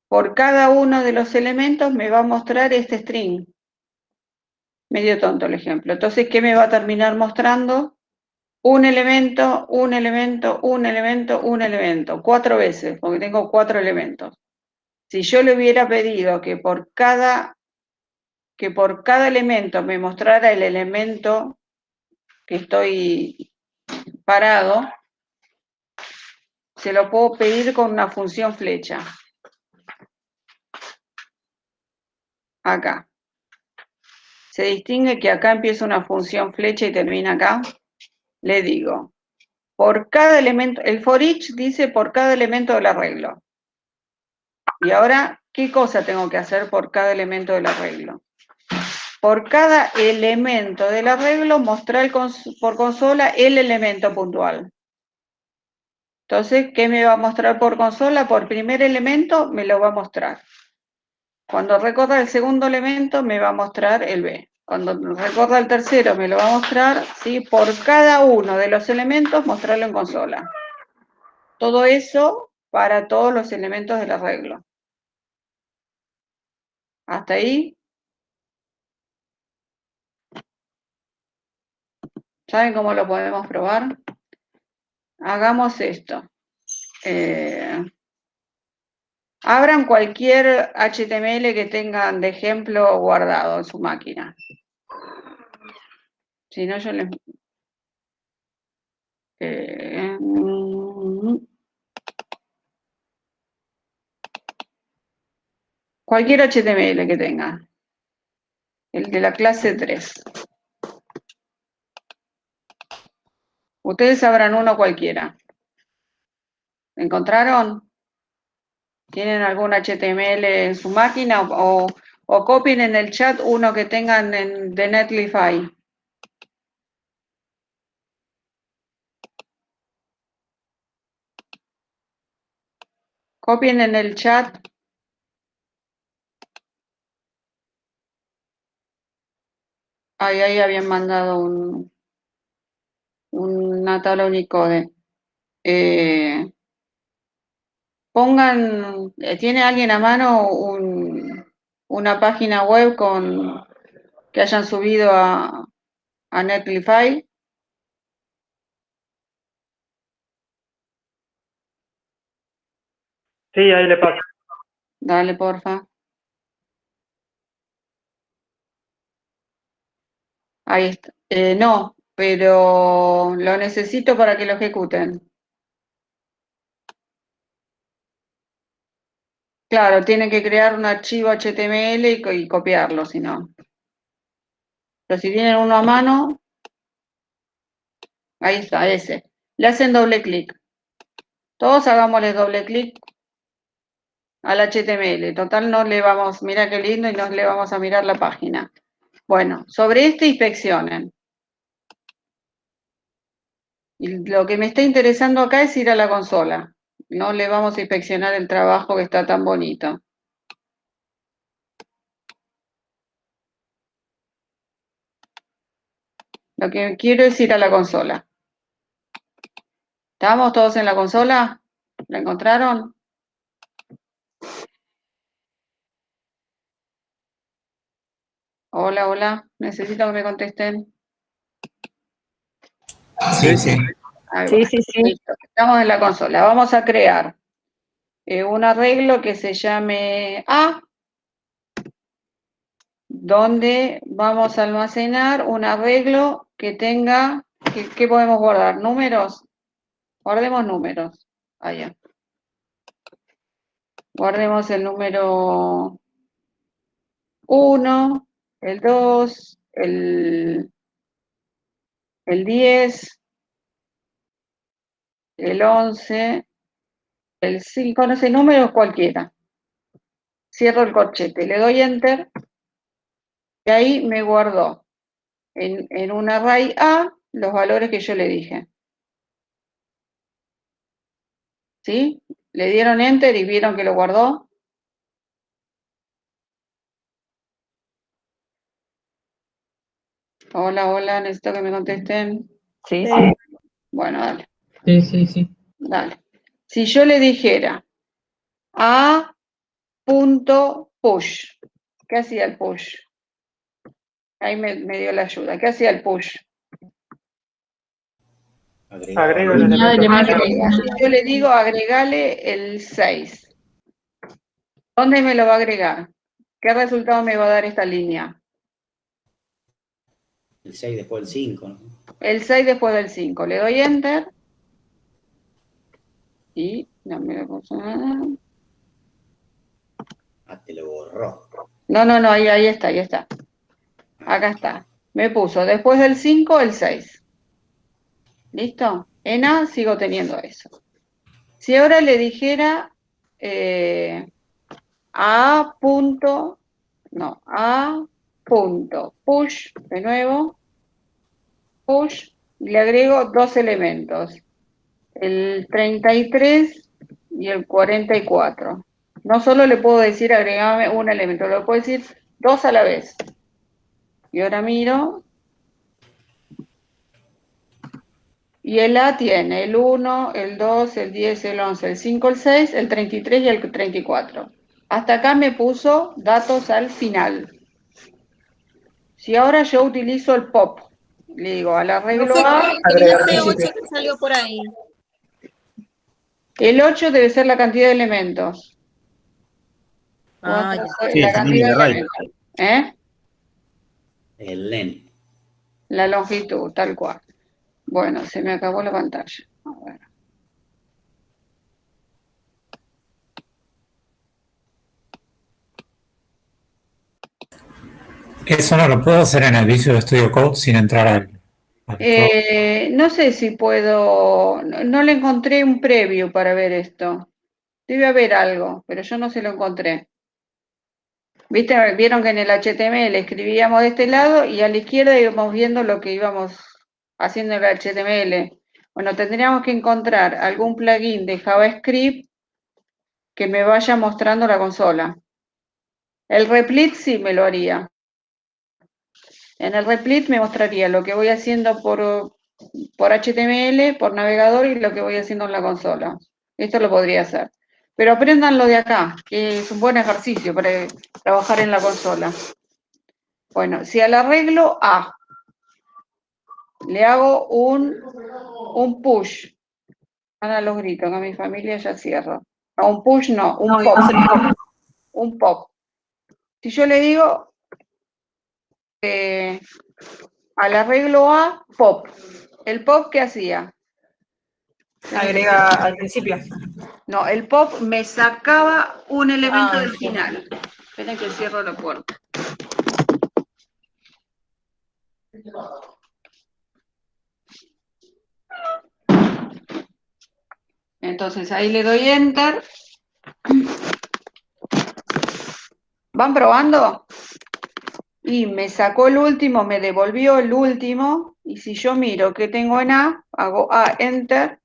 por cada uno de los elementos me va a mostrar este string. Medio tonto el ejemplo. Entonces, ¿qué me va a terminar mostrando? Un elemento, un elemento, un elemento, un elemento. 4 veces, porque tengo 4 elementos. Si yo le hubiera pedido que por cada elemento me mostrara el elemento que estoy parado, se lo puedo pedir con una función flecha. Acá. Se distingue que acá empieza una función flecha y termina acá. Le digo, por cada elemento, el for each dice por cada elemento del arreglo. Y ahora, ¿qué cosa tengo que hacer por cada elemento del arreglo? Por cada elemento del arreglo, mostrar por consola el elemento puntual. Entonces, ¿qué me va a mostrar por consola? Por primer elemento me lo va a mostrar. Cuando recorra el segundo elemento me va a mostrar el B. Cuando recorra el tercero me lo va a mostrar, ¿sí? Por cada uno de los elementos mostrarlo en consola. Todo eso para todos los elementos del arreglo. ¿Hasta ahí? ¿Saben cómo lo podemos probar? Hagamos esto. Abran cualquier HTML que tengan de ejemplo guardado en su máquina. Si no, yo les... cualquier HTML que tengan. El de la clase 3. Ustedes abran uno cualquiera. ¿Encontraron? ¿Tienen algún HTML en su máquina o copien en el chat uno que tengan de Netlify? Copien en el chat. Ahí habían mandado una tabla Unicode. Pongan, ¿tiene alguien a mano una página web que hayan subido a Netlify? Sí, ahí le paso. Dale, porfa. Ahí está. No, pero lo necesito para que lo ejecuten. Claro, tienen que crear un archivo HTML y copiarlo, si no. Pero si tienen uno a mano, ahí está, ese. Le hacen doble clic. Todos hagámosle doble clic al HTML. Total, no le vamos, mira qué lindo, y no le vamos a mirar la página. Bueno, sobre este inspeccionen. Y lo que me está interesando acá es ir a la consola. No le vamos a inspeccionar el trabajo que está tan bonito. Lo que quiero es ir a la consola. ¿Estamos todos en la consola? ¿La encontraron? Hola, hola. Necesito que me contesten. Sí, sí. Ahí Sí, va. sí, sí. Listo. Estamos en la consola. Vamos a crear un arreglo que se llame A, donde vamos a almacenar un arreglo que tenga, ¿qué podemos guardar? ¿Números? Guardemos números. Allá. Guardemos el número 1, el 2, el 10, el 11, el 5, no sé, números cualquiera. Cierro el corchete, le doy Enter y ahí me guardó en un array A los valores que yo le dije. ¿Sí? ¿Le dieron Enter y vieron que lo guardó? Hola, hola, necesito que me contesten. Sí, Sí. sí. Bueno, dale, Sí, sí, sí. dale. Si yo le dijera A punto push, ¿qué hacía el push? Ahí me dio la ayuda. ¿Qué hacía el push? Agrego el Añade elemento elemento. final. Si yo le digo agregale el 6, ¿dónde me lo va a agregar? ¿Qué resultado me va a dar esta línea? El 6 después del 5, ¿no? El 6 después del 5. Le doy Enter. Y no me lo puso nada. Ah, te lo borró. No, ahí está, ahí está. Acá está. Me puso después del 5 el 6. ¿Listo? En A sigo teniendo eso. Si ahora le dijera A punto, no, A punto push, de nuevo, push, y le agrego dos elementos, el 33 y el 44. No solo le puedo decir agregame un elemento, le puedo decir dos a la vez. Y ahora miro. Y el A tiene el 1, el 2, el 10, el 11, el 5, el 6, el 33 y el 34. Hasta acá me puso datos al final. Si ahora yo utilizo el pop, le digo al arreglo A, ¿Qué es ese 8 que salió por ahí? el 8 debe ser la cantidad de elementos. Ah, Sí, La es el cantidad mini de array. elementos. ¿Eh? El len. La longitud, tal cual. Bueno, se me acabó la pantalla. A ver. Eso no lo puedo hacer en el Visual Studio Code sin entrar al code. No sé si puedo, no le encontré un preview para ver esto. Debe haber algo, pero yo no se lo encontré. ¿Viste? Vieron que en el HTML escribíamos de este lado y a la izquierda íbamos viendo lo que íbamos haciendo en el HTML. Bueno, tendríamos que encontrar algún plugin de JavaScript que me vaya mostrando la consola. El Replit sí me lo haría. En el Replit me mostraría lo que voy haciendo por HTML, por navegador y lo que voy haciendo en la consola. Esto lo podría hacer. Pero aprendan lo de acá, que es un buen ejercicio para trabajar en la consola. Bueno, si al arreglo A le hago un push, van a los gritos, que a mi familia ya cierro. No, un push no, un pop. Un pop. Si yo le digo al arreglo A, pop. ¿El pop qué hacía? Agrega al principio. No, el pop me sacaba un elemento del Sí. final. Esperen que cierro la puerta. Entonces ahí le doy Enter. ¿Van probando? Y me sacó el último, me devolvió el último. Y si yo miro qué tengo en A, hago A, Enter.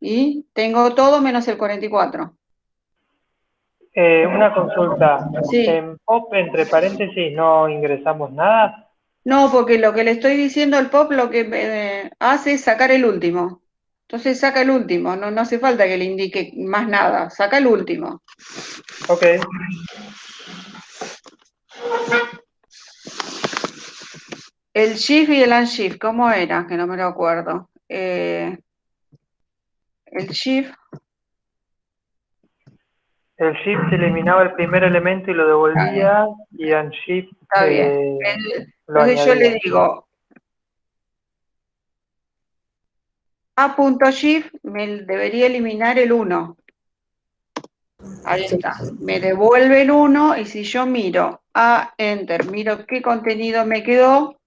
Y tengo todo menos el 44. Una consulta. Sí. En pop, entre paréntesis, no ingresamos nada. No, porque lo que le estoy diciendo al pop lo que hace es sacar el último. Entonces saca el último, no hace falta que le indique más nada, saca el último. Ok. El shift y el unshift, ¿cómo era? Que no me lo acuerdo. El shift, El shift eliminaba el primer elemento y lo devolvía, y unshift está bien. lo Entonces yo le añadía. digo, A.shift me debería eliminar el 1. Ahí está. Me devuelve el 1 y si yo miro a Enter, miro qué contenido me quedó,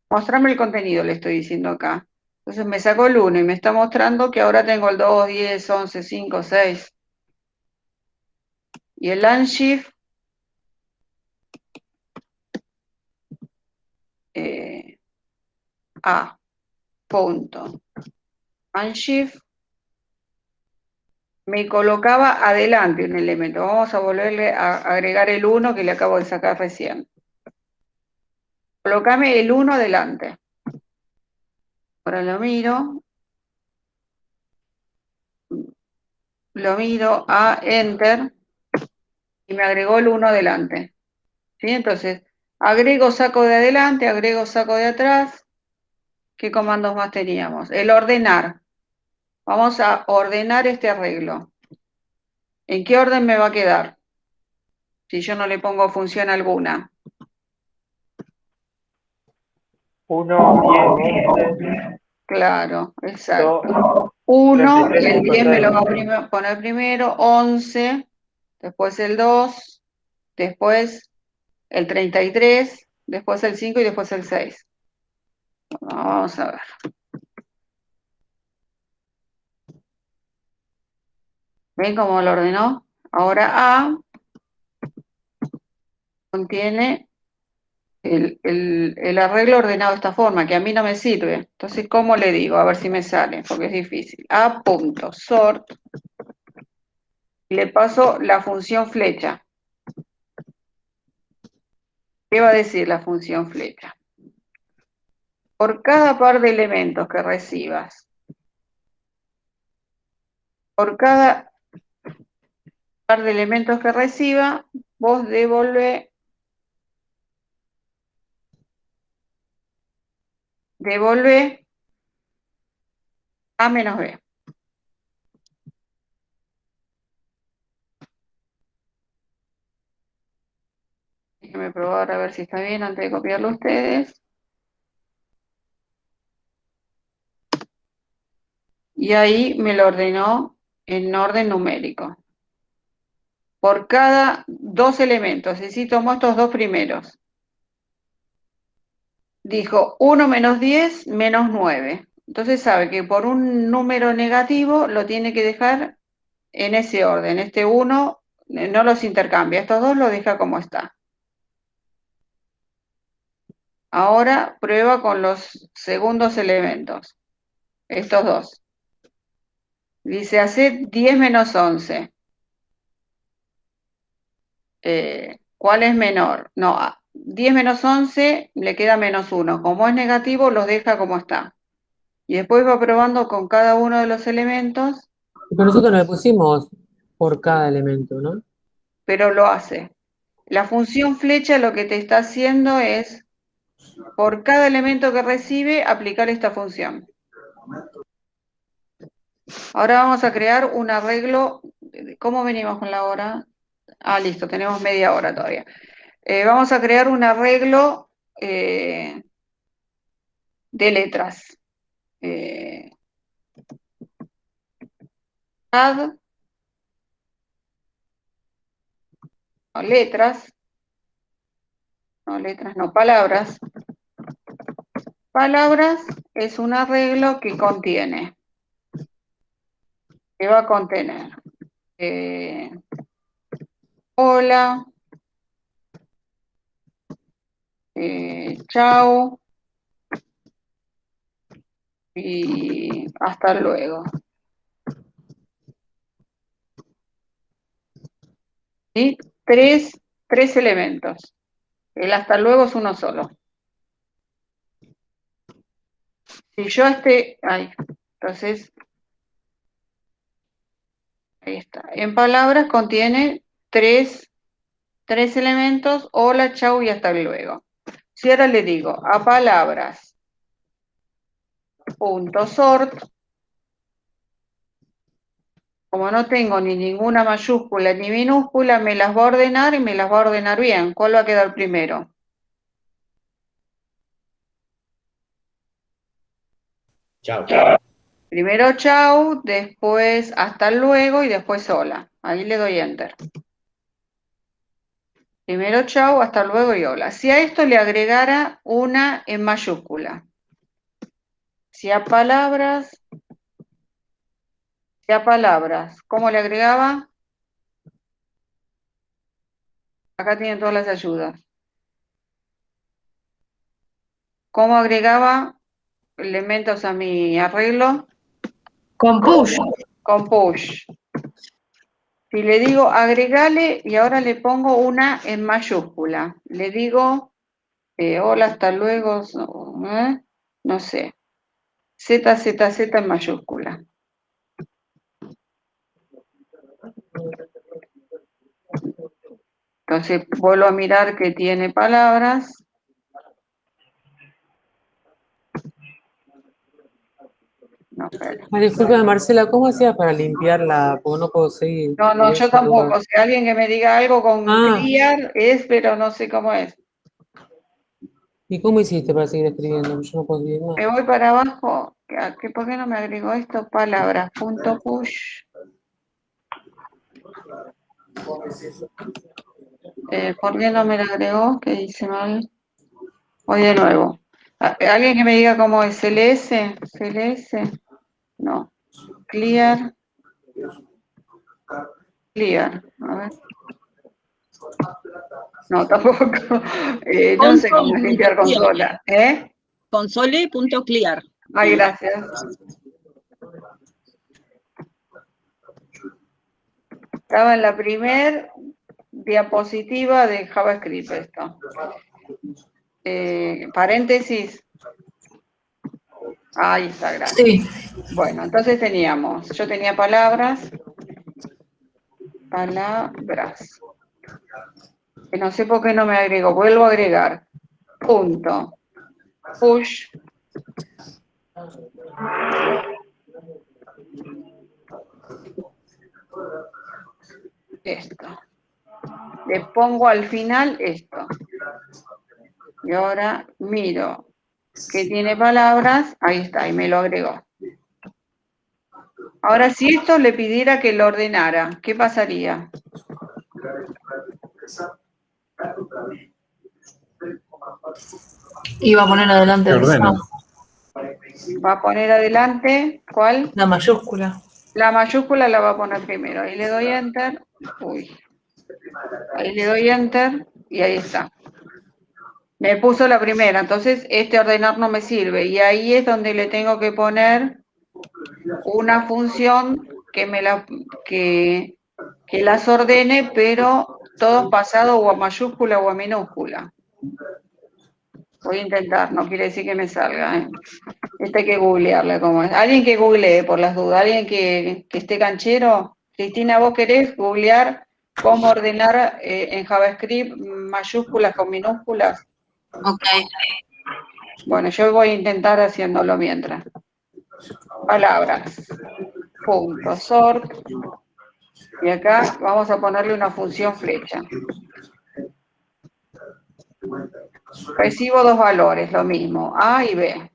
mostrame el contenido, le estoy diciendo acá. Entonces me sacó el 1 y me está mostrando que ahora tengo el 2, 10, 11, 5, 6. Y el unshift, A, punto. Unshift, me colocaba adelante un elemento. Vamos a volverle a agregar el 1 que le acabo de sacar recién. Colocame el 1 delante. Ahora lo miro a Enter y me agregó el 1 delante. ¿Sí? Entonces, agrego, saco de adelante, agrego, saco de atrás. ¿Qué comandos más teníamos? El ordenar. Vamos a ordenar este arreglo. ¿En qué orden me va a quedar? Si yo no le pongo función alguna. 1, 10, 11, Claro, exacto. 2, 1, 33, el 10 me lo va 56. a poner primero, 11, después el 2, después el 33, después el 5 y después el 6. Vamos a ver. ¿Ven cómo lo ordenó? Ahora A contiene el arreglo ordenado de esta forma, que a mí no me sirve. Entonces, ¿cómo le digo? A ver si me sale, porque es difícil. A.sort, le paso la función flecha. ¿Qué va a decir la función flecha? Por cada par de elementos que recibas, por cada par de elementos que reciba, vos devolve A menos B. Déjenme probar a ver si está bien antes de copiarlo a ustedes. Y ahí me lo ordenó en orden numérico. Por cada dos elementos, y si tomo estos dos primeros. Dijo 1 menos 10 menos 9. Entonces sabe que por un número negativo lo tiene que dejar en ese orden. Este 1 no los intercambia, estos dos los deja como está. Ahora prueba con los segundos elementos, estos dos. Dice, hace 10 menos 11. ¿Cuál es menor? No, 10 menos 11 le queda menos 1. Como es negativo, los deja como está. Y después va probando con cada uno de los elementos, Pero nosotros no le pusimos por cada elemento, ¿no? pero lo hace. La función flecha lo que te está haciendo es, por cada elemento que recibe, aplicar esta función. Ahora vamos a crear un arreglo. ¿Cómo venimos con la hora? Ah, listo, tenemos media hora todavía. Vamos a crear un arreglo de letras. Add, no, letras, no, palabras. Palabras es un arreglo que contiene, que va a contener hola, chao y hasta luego. ¿Sí? Tres elementos. El hasta luego es uno solo. Si yo entonces, ahí está. En palabras contiene tres 3 elementos, hola, chau y hasta luego. Si ahora le digo a palabras, punto sort, como no tengo ni ninguna mayúscula ni minúscula, me las va a ordenar y me las va a ordenar bien. ¿Cuál va a quedar primero? Chao. Primero chau, después hasta luego y después hola. Ahí le doy enter. Primero chau, hasta luego y hola. Si a esto le agregara una en mayúscula. Si a palabras, ¿cómo le agregaba? Acá tienen todas las ayudas. ¿Cómo agregaba elementos a mi arreglo? Con push. Con push. Si le digo agregale y ahora le pongo una en mayúscula, le digo hola, hasta luego, no sé, ZZZ en mayúscula. Entonces vuelvo a mirar que tiene palabras. No, espera. Disculpe, Marcela, ¿cómo hacías para limpiarla? Porque no puedo seguir. No, yo tampoco. Si alguien que me diga algo con clear es, pero no sé cómo es. ¿Y cómo hiciste para seguir escribiendo? Yo no puedo escribir más. Me voy para abajo. ¿Por qué no me agregó esto? Palabras, punto push. ¿Por qué no me lo agregó? ¿Qué hice mal? Voy de nuevo. ¿Alguien que me diga cómo es? ¿CLS? ¿CLS? No. Clear. Clear. A ver. No, tampoco. No sé cómo es limpiar consola. Console.clear. Ay, gracias. Estaba en la primer diapositiva de JavaScript esto. Paréntesis. Ahí está, gracias. Sí. Bueno, entonces yo tenía palabras. Que no sé por qué no me agregó, vuelvo a agregar. Punto. Push. Esto. Le pongo al final esto. Y ahora miro que tiene palabras, ahí está, y me lo agregó. Ahora, si esto le pidiera que lo ordenara, ¿qué pasaría? Iba a poner adelante el Va a poner adelante, ¿cuál? la mayúscula. La mayúscula la va a poner primero. Ahí le doy enter. Ahí le doy enter y ahí está. Me puso la primera, entonces este ordenar no me sirve. Y ahí es donde le tengo que poner una función que las ordene, pero todos pasados o a mayúscula o a minúscula. Voy a intentar, no quiere decir que me salga. Hay que googlearla como es. Alguien que googlee por las dudas, alguien que esté canchero. Cristina, ¿vos querés googlear cómo ordenar en JavaScript mayúsculas con minúsculas? Ok. Bueno, yo voy a intentar haciéndolo mientras. Palabras. Punto sort. Y acá vamos a ponerle una función flecha. Recibo dos valores, lo mismo, A y B.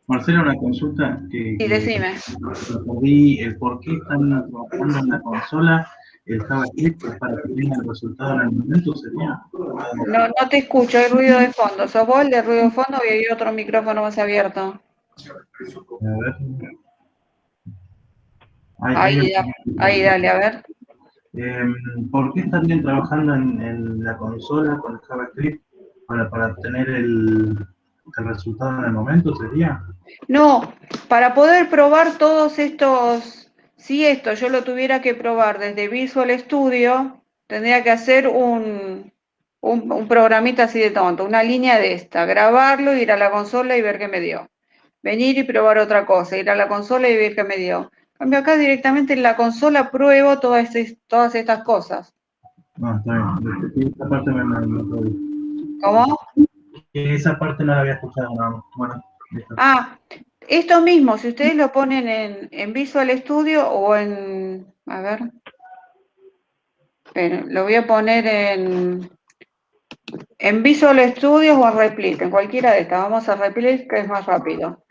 Marcela, una consulta Sí, decime. el por qué están trabajando en la consola el JavaScript para que tenga el resultado en el momento, ¿sería? No te escucho, hay ruido de fondo. ¿Sos vos el de ruido de fondo o hay otro micrófono más abierto? A ver. Ahí, dale, a ver. ¿Por qué estarían trabajando en la consola con el JavaScript para obtener el resultado en el momento, sería? No, para poder probar todos estos, si esto yo lo tuviera que probar desde Visual Studio, tendría que hacer un programita así de tonto, una línea de esta, grabarlo, ir a la consola y ver qué me dio. venir y probar otra cosa, ir a la consola y ver qué me dio. En cambio acá directamente en la consola pruebo todas estas cosas. No, está bien. Esa parte me acuerdo. ¿Cómo? Esa parte no la había escuchado nada más. Bueno, listo. Ah, esto mismo, si ustedes lo ponen en Visual Studio o en, a ver, esperen, lo voy a poner en Visual Studio o en Replit, en cualquiera de estas. Vamos a Replit, que es más rápido.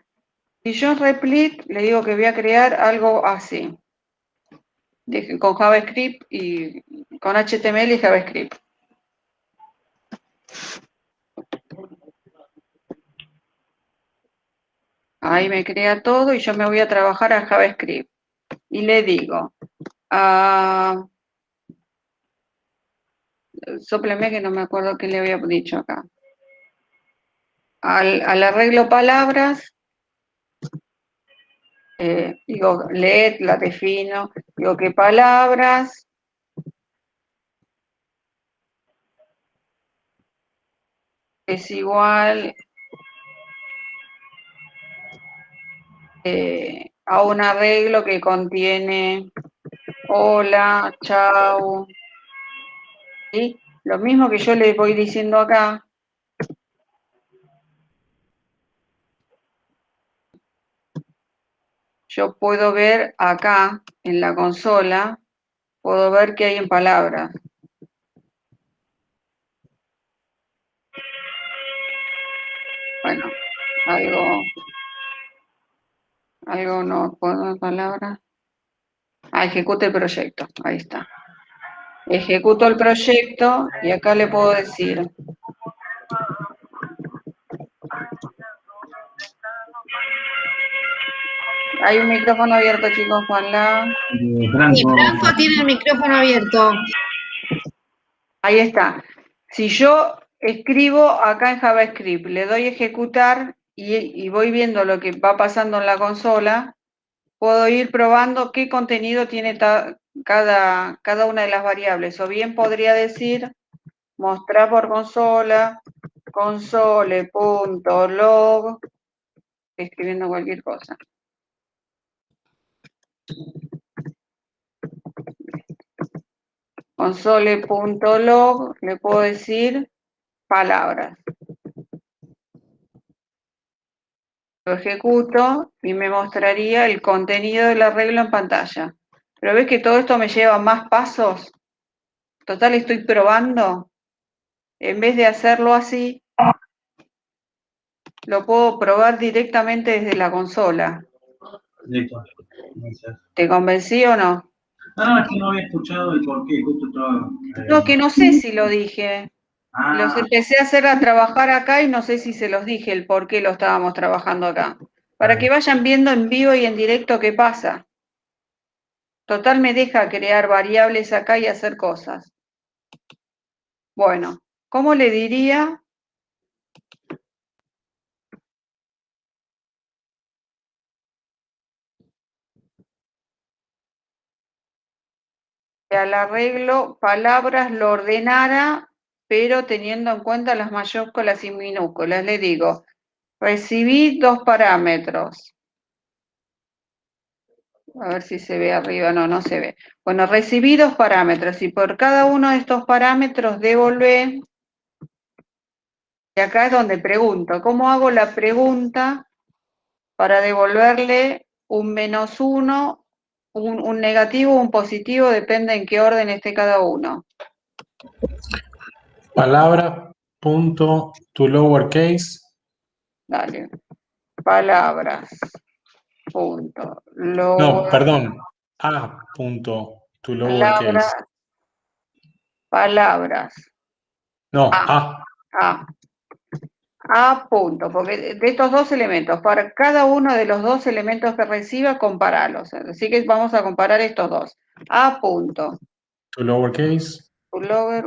Si yo en Replit le digo que voy a crear algo así, con JavaScript y con HTML y JavaScript. Ahí me crea todo y yo me voy a trabajar a JavaScript. Y le digo, sópleme que no me acuerdo qué le había dicho acá. Al arreglo palabras, digo, let, la defino, digo que palabras es igual a un arreglo que contiene hola, chau, ¿sí? Lo mismo que yo le voy diciendo acá. Yo puedo ver acá en la consola, puedo ver qué hay en palabras. Bueno, algo no puedo en palabras. Ejecute el proyecto, ahí está. Ejecuto el proyecto y acá le puedo decir. Hay un micrófono abierto, chicos, Juanla. Sí, Franco tiene el micrófono abierto. Ahí está. Si yo escribo acá en JavaScript, le doy ejecutar y voy viendo lo que va pasando en la consola, puedo ir probando qué contenido tiene cada una de las variables. O bien podría decir, mostrar por consola, console.log, escribiendo cualquier cosa. Console.log, le puedo decir palabras. Lo ejecuto y me mostraría el contenido del arreglo en pantalla. Pero ves que todo esto me lleva más pasos. Total, estoy probando. En vez de hacerlo así, lo puedo probar directamente desde la consola. Listo. Gracias. ¿Te convencí o no? No, es que no había escuchado el porqué, justo estaba. No, que no sé si lo dije. Los Ah, empecé a trabajar acá y no sé si se los dije el por qué lo estábamos trabajando acá. Para que vayan viendo en vivo y en directo qué pasa. Total me deja crear variables acá y hacer cosas. Bueno, ¿cómo le diría? Que al arreglo palabras lo ordenara, pero teniendo en cuenta las mayúsculas y minúsculas. Le digo, recibí 2 parámetros. A ver si se ve arriba, no se ve. Bueno, recibí 2 parámetros y por cada uno de estos parámetros devolvé. Y acá es donde pregunto, ¿cómo hago la pregunta para devolverle un -1, un negativo o un positivo? Depende en qué orden esté cada uno. Palabra, punto, to lowercase. Dale. Palabras. Punto. No, perdón. A, punto, to lowercase. Palabras. No, A. A punto, porque de estos dos elementos, para cada uno de los dos elementos que reciba, comparalos. Así que vamos a comparar estos dos. A punto. To lowercase. To lower.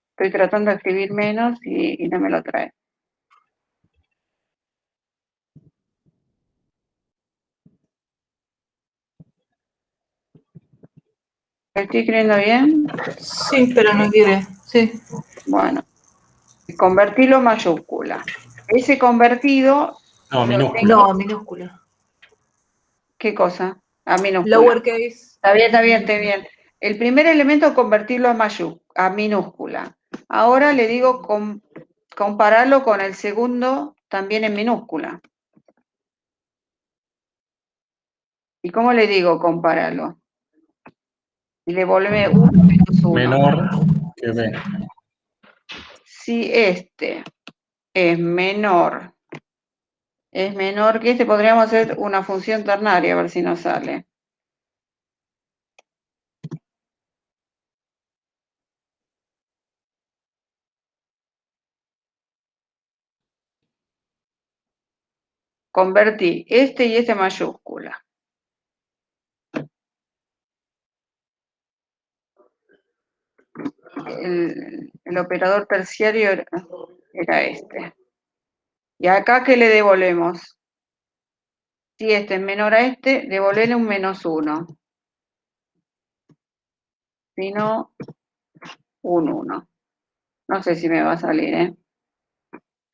Estoy tratando de escribir menos y no me lo trae. ¿Estoy escribiendo bien? Sí, pero no quiere. Sí. Bueno. Convertirlo en mayúscula. Ese convertido... No, minúscula. No, minúscula. ¿Qué cosa? A minúscula. Lowercase. Está bien, está bien, está bien. El primer elemento convertirlo a minúscula. Ahora le digo compararlo con el segundo también en minúscula. ¿Y cómo le digo compararlo? Y devolve 1 menos 1. Menor que B. Si este es menor que este, podríamos hacer una función ternaria, a ver si nos sale. Convertí este y este mayúscula. El operador terciario era este. Y acá, ¿qué le devolvemos? Si este es menor a este, devolverle un menos 1. Si no, un 1. No sé si me va a salir, ¿eh?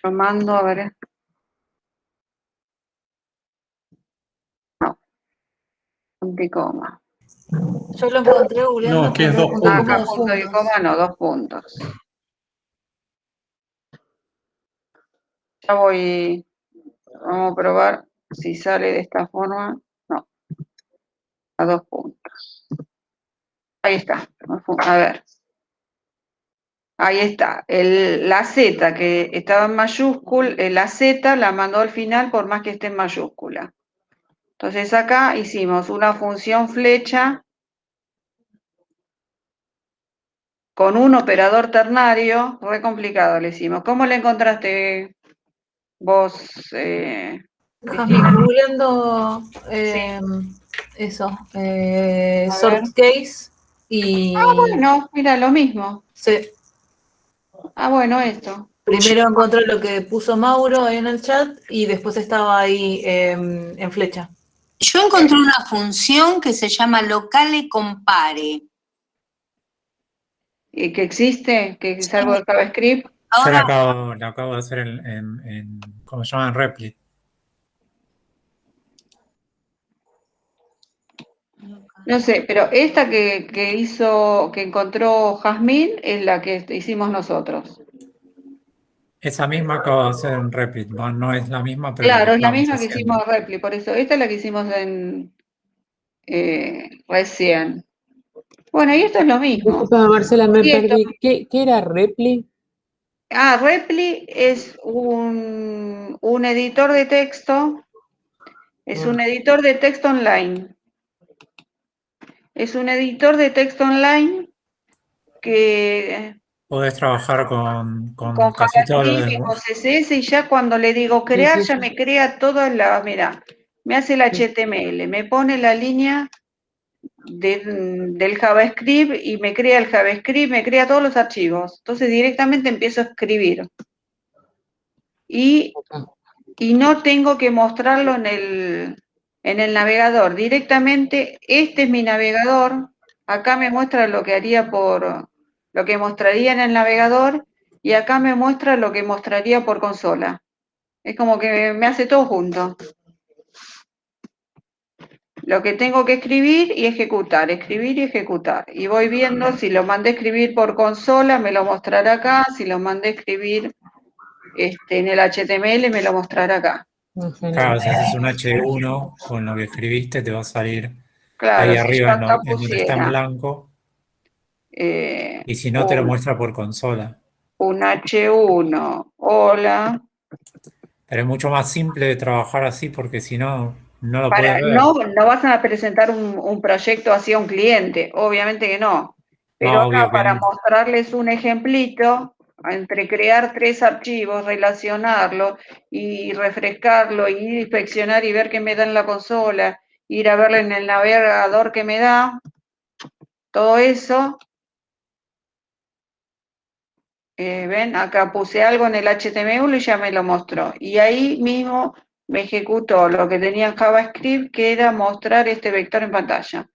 Lo mando a ver. No. Punto y coma. Yo lo encontré googleando. No, que es pero 2 punto y puntos. coma, Acá punto y coma, no, 2 puntos. Ya voy, vamos a probar si sale de esta forma. No, a 2 puntos. Ahí está, a ver. Ahí está, la Z que estaba en mayúscula, la Z la mandó al final por más que esté en mayúscula. Entonces acá hicimos una función flecha con un operador ternario, re complicado le hicimos. ¿Cómo le encontraste vos, Cristina? googleando eso. Sort case y. Ah, bueno, mira, lo mismo. Sí. Ah, bueno, esto. Primero encontré lo que puso Mauro ahí en el chat y después estaba ahí en flecha. Yo encontré una función que se llama locale compare. ¿Y que existe? ¿Que es algo de JavaScript? Yo Ahora, lo acabo de hacer en ¿cómo se llama? En Replit. No sé, pero esta que encontró Jazmín es la que hicimos nosotros. Esa misma acabo de hacer en Replit. Bueno, no es la misma, pero Claro, es la estábamos misma que haciendo. hicimos en Repli, por eso esta es la que hicimos en recién. Bueno, y esto es lo mismo. Disculpa, Marcela, me Y esto- perdí. ¿Qué era Repli? Repli es un editor de texto, es un editor de texto online. Es un editor de texto online que Podés trabajar con con casi todo lo JavaScript y con de... CSS y ya cuando le digo crear, sí, ya sí. me crea todo mira, me hace el HTML, me pone la línea del JavaScript y me crea el JavaScript, me crea todos los archivos. Entonces directamente empiezo a escribir. Y no tengo que mostrarlo en el navegador. Directamente, este es mi navegador. Acá me muestra lo que haría lo que mostraría en el navegador y acá me muestra lo que mostraría por consola. Es como que me hace todo junto. Lo que tengo que escribir y ejecutar, escribir y ejecutar. Y voy viendo si lo mandé a escribir por consola, me lo mostrará acá. Si lo mandé a escribir en el HTML, me lo mostrará acá. Claro, si haces un H1 con lo que escribiste, te va a salir Claro, ahí si yo arriba acá en donde está en pusiera blanco. Y si no, te lo muestra por consola. un H1, hola. Pero es mucho más simple de trabajar así porque si no, no lo puedes ver. No vas a presentar un proyecto así a un cliente, obviamente que no. Pero No, acá obvio que para no. mostrarles un ejemplito, entre crear 3 archivos, relacionarlo y refrescarlo, y inspeccionar y ver qué me da en la consola, ir a verlo en el navegador que me da, todo eso. Ven, acá puse algo en el HTML y ya me lo mostró. Y ahí mismo me ejecutó lo que tenía en JavaScript, que era mostrar este vector en pantalla.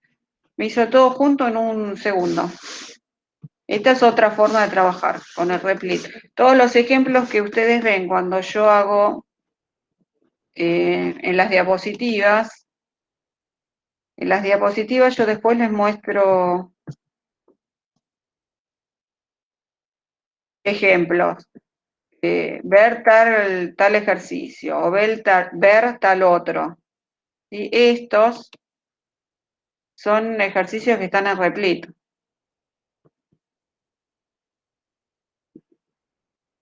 Me hizo todo junto en un segundo. Esta es otra forma de trabajar con el replit. Todos los ejemplos que ustedes ven cuando yo hago en las diapositivas yo después les muestro ejemplos. Ver tal ejercicio o ver tal otro. Y estos son ejercicios que están en replit.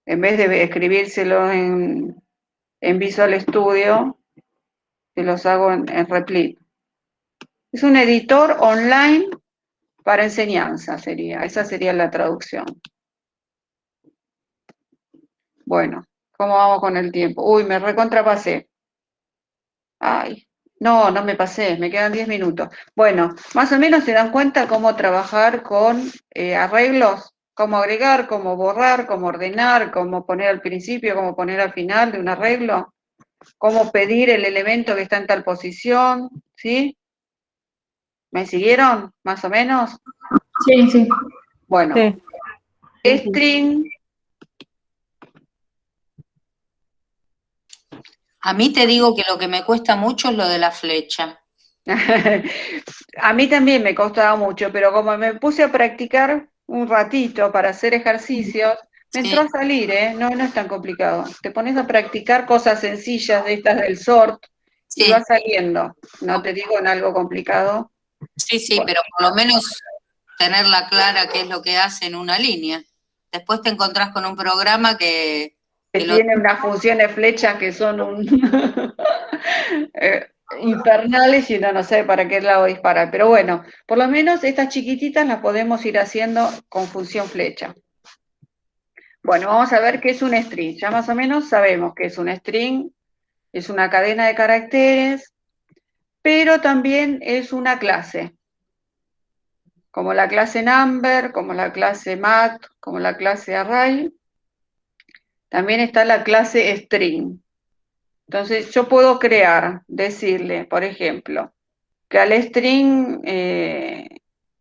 En vez de escribírselo en Visual Studio, se los hago en replit. Es un editor online para enseñanza, esa sería la traducción. Bueno, ¿cómo vamos con el tiempo? Uy, me recontrapasé. Ay, no me pasé, me quedan 10 minutos. Bueno, más o menos se dan cuenta cómo trabajar con arreglos, cómo agregar, cómo borrar, cómo ordenar, cómo poner al principio, cómo poner al final de un arreglo, cómo pedir el elemento que está en tal posición, ¿sí? ¿Me siguieron, más o menos? Sí, sí. Bueno, Sí. string, A mí te digo que lo que me cuesta mucho es lo de la flecha. a mí también me costaba mucho, pero como me puse a practicar un ratito para hacer ejercicios, me entró a salir, no es tan complicado. Te pones a practicar cosas sencillas de estas del sort y va saliendo. No te digo en algo complicado. Sí, Bueno. pero por lo menos tenerla clara qué es lo que hace en una línea. Después te encontrás con un programa que Tiene unas funciones flechas que son infernales y uno no sabe para qué lado disparar. Pero bueno, por lo menos estas chiquititas las podemos ir haciendo con función flecha. Bueno, vamos a ver qué es un string. Ya más o menos sabemos que es un string, es una cadena de caracteres, pero también es una clase. Como la clase number, como la clase mat, como la clase array. También está la clase string. Entonces yo puedo decirle, por ejemplo, que al string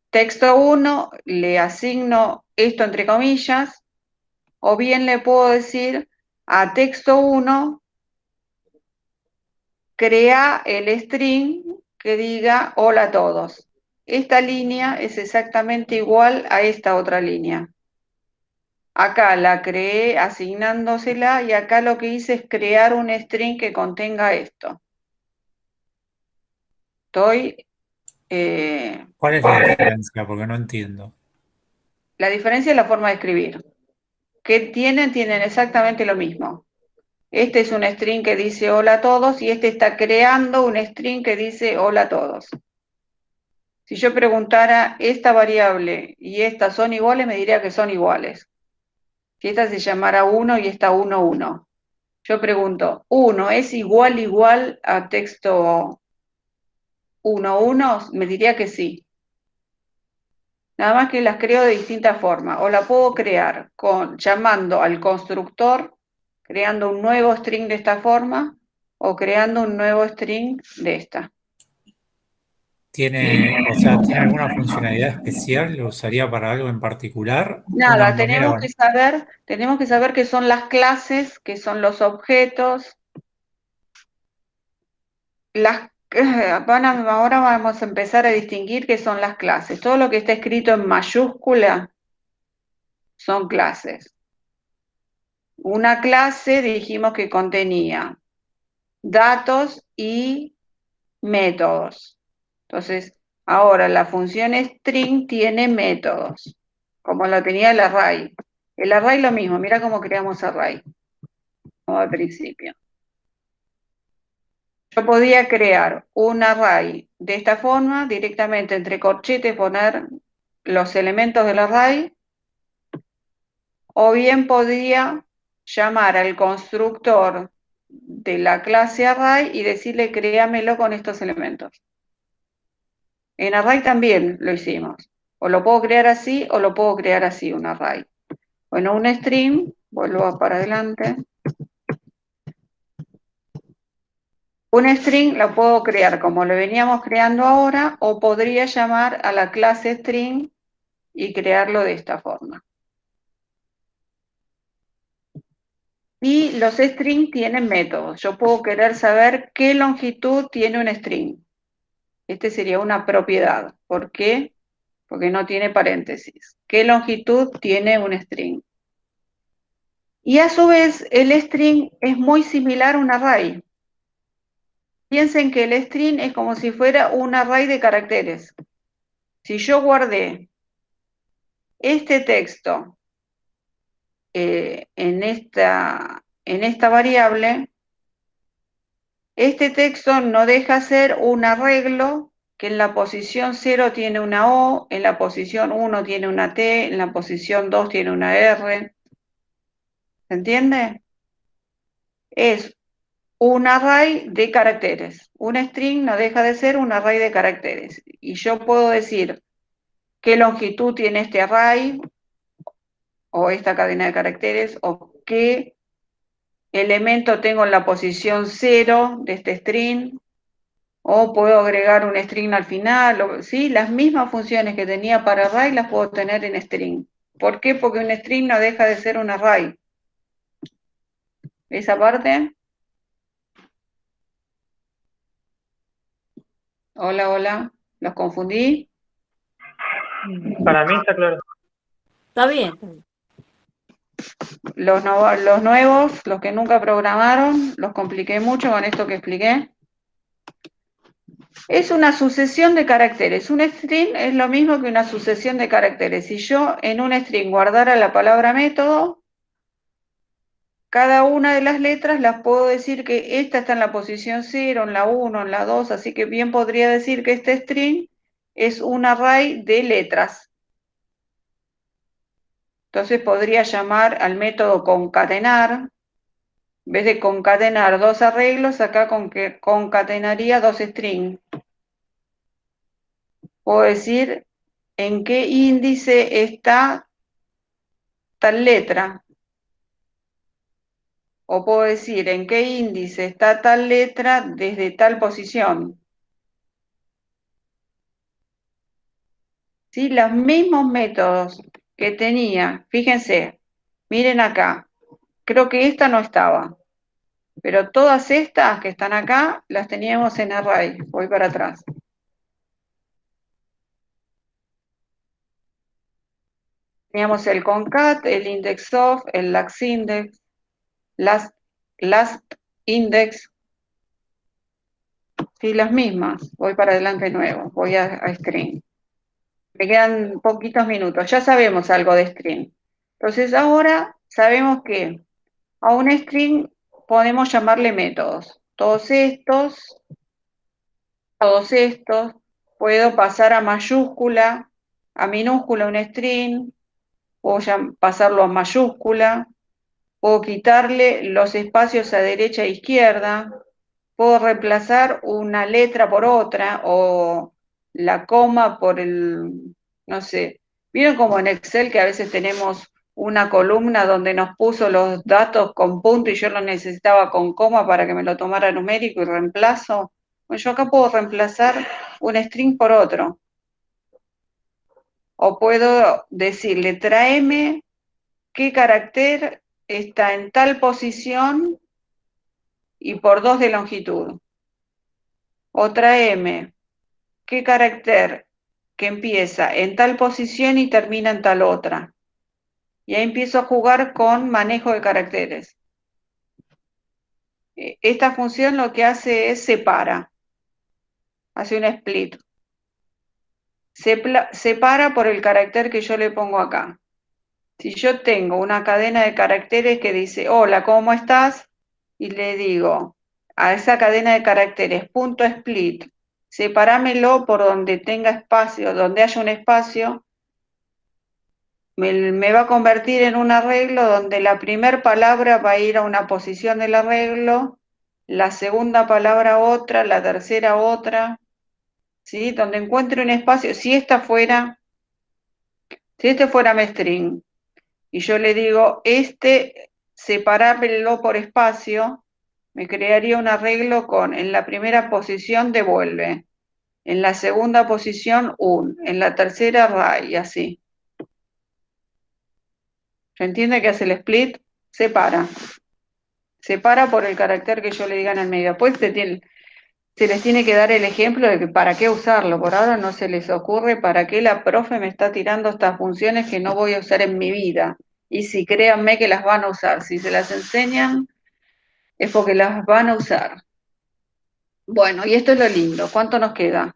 texto 1 le asigno esto entre comillas, o bien le puedo decir a texto 1, crea el string que diga hola a todos. Esta línea es exactamente igual a esta otra línea. Acá la creé asignándosela y acá lo que hice es crear un string que contenga esto. ¿Cuál es la diferencia? Porque no entiendo. La diferencia es la forma de escribir. ¿Qué tienen? Tienen exactamente lo mismo. Este es un string que dice hola a todos y este está creando un string que dice hola a todos. Si yo preguntara, ¿esta variable y esta son iguales? Me diría que son iguales. Si esta se llamara 1 y esta 1, 1. Yo pregunto, ¿1 es igual a texto 1, 1? Me diría que sí. Nada más que las creo de distintas formas. O la puedo crear llamando al constructor, creando un nuevo string de esta forma, o creando un nuevo string de esta. ¿Tiene alguna funcionalidad especial? ¿Lo usaría para algo en particular? Nada, tenemos que saber qué son las clases, qué son los objetos. Ahora vamos a empezar a distinguir qué son las clases. Todo lo que está escrito en mayúscula son clases. Una clase dijimos que contenía datos y métodos. Entonces, ahora la función string tiene métodos, como la tenía el array. El array lo mismo, mira cómo creamos array, como al principio. Yo podía crear un array de esta forma, directamente entre corchetes poner los elementos del array, o bien podía llamar al constructor de la clase array y decirle créamelo con estos elementos. En array también lo hicimos. O lo puedo crear así o lo puedo crear así, un array. Bueno, un string, vuelvo para adelante. Un string lo puedo crear como lo veníamos creando ahora, o podría llamar a la clase string y crearlo de esta forma. Y los strings tienen métodos. Yo puedo querer saber qué longitud tiene un string. Este sería una propiedad. ¿Por qué? Porque no tiene paréntesis. ¿Qué longitud tiene un string? Y a su vez, el string es muy similar a un array. Piensen que el string es como si fuera un array de caracteres. Si yo guardé este texto en esta variable, este texto no deja ser un arreglo que en la posición 0 tiene una O, en la posición 1 tiene una T, en la posición 2 tiene una R. ¿Se entiende? Es un array de caracteres. Un string no deja de ser un array de caracteres. Y yo puedo decir qué longitud tiene este array, o esta cadena de caracteres, o qué elemento tengo en la posición 0 de este string, o puedo agregar un string al final, ¿sí? Las mismas funciones que tenía para array las puedo tener en string. ¿Por qué? Porque un string no deja de ser un array. ¿Esa parte? Hola, hola. ¿Los confundí? Para mí está claro. Está bien. Los nuevos, los que nunca programaron, los compliqué mucho con esto que expliqué. Es una sucesión de caracteres. Un string es lo mismo que una sucesión de caracteres. Si yo en un string guardara la palabra método, cada una de las letras las puedo decir que esta está en la posición 0, en la 1, en la 2, así que bien podría decir que este string es un array de letras. Entonces podría llamar al método concatenar. En vez de concatenar dos arreglos, acá concatenaría dos strings. Puedo decir en qué índice está tal letra. O puedo decir en qué índice está tal letra desde tal posición. ¿Sí? Los mismos métodos que tenía, fíjense, miren acá, creo que esta no estaba, pero todas estas que están acá las teníamos en array. Voy para atrás. Teníamos el concat, el indexOf, el laxindex, last index, sí, las mismas. Voy para adelante de nuevo, voy a string. Me quedan poquitos minutos, ya sabemos algo de string. Entonces ahora sabemos que a un string podemos llamarle métodos. Todos estos, puedo pasar a mayúscula, a minúscula un string, puedo pasarlo a mayúscula, puedo quitarle los espacios a derecha e izquierda, puedo reemplazar una letra por otra o la coma por el, no sé, ¿vieron como en Excel que a veces tenemos una columna donde nos puso los datos con punto y yo lo necesitaba con coma para que me lo tomara numérico y reemplazo? Bueno, yo acá puedo reemplazar un string por otro. O puedo decirle, tráeme qué carácter está en tal posición y por 2 de longitud. O tráeme qué carácter que empieza en tal posición y termina en tal otra. Y ahí empiezo a jugar con manejo de caracteres. Esta función lo que hace es separa. Hace un split. Separa por el carácter que yo le pongo acá. Si yo tengo una cadena de caracteres que dice, hola, ¿cómo estás? Y le digo a esa cadena de caracteres, punto split, separámelo por donde tenga espacio, donde haya un espacio, me va a convertir en un arreglo donde la primera palabra va a ir a una posición del arreglo, la segunda palabra otra, la tercera otra, ¿sí? Donde encuentre un espacio, si este fuera mi string, y yo le digo, separámelo por espacio, me crearía un arreglo con, en la primera posición devuelve, en la segunda posición un, en la tercera array, y así. ¿Se entiende que hace el split? Separa. Separa por el carácter que yo le diga en el medio. Después se les tiene que dar el ejemplo de que para qué usarlo. Por ahora no se les ocurre para qué la profe me está tirando estas funciones que no voy a usar en mi vida. Y si créanme que las van a usar. Si se las enseñan, es porque las van a usar. Bueno, y esto es lo lindo. ¿Cuánto nos queda?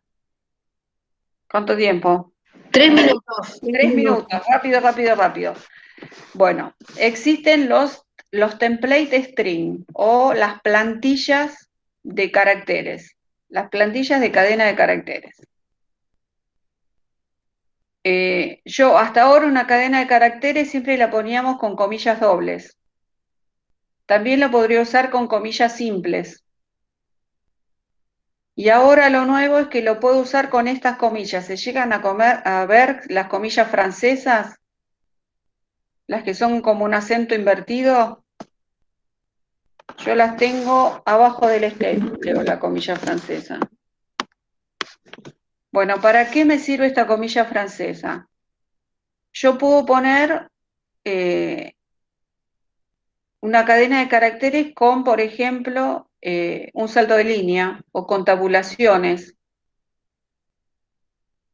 ¿Cuánto tiempo? 3 minutos. 3 minutos. Rápido, rápido, rápido. Bueno, existen los template string o las plantillas de caracteres. Las plantillas de cadena de caracteres. Yo hasta ahora una cadena de caracteres siempre la poníamos con comillas dobles. También la podría usar con comillas simples. Y ahora lo nuevo es que lo puedo usar con estas comillas. ¿Se llegan a ver las comillas francesas? Las que son como un acento invertido. Yo las tengo abajo del escape, creo, la comilla francesa. Bueno, ¿para qué me sirve esta comilla francesa? Yo puedo poner una cadena de caracteres con, por ejemplo, un salto de línea o con tabulaciones.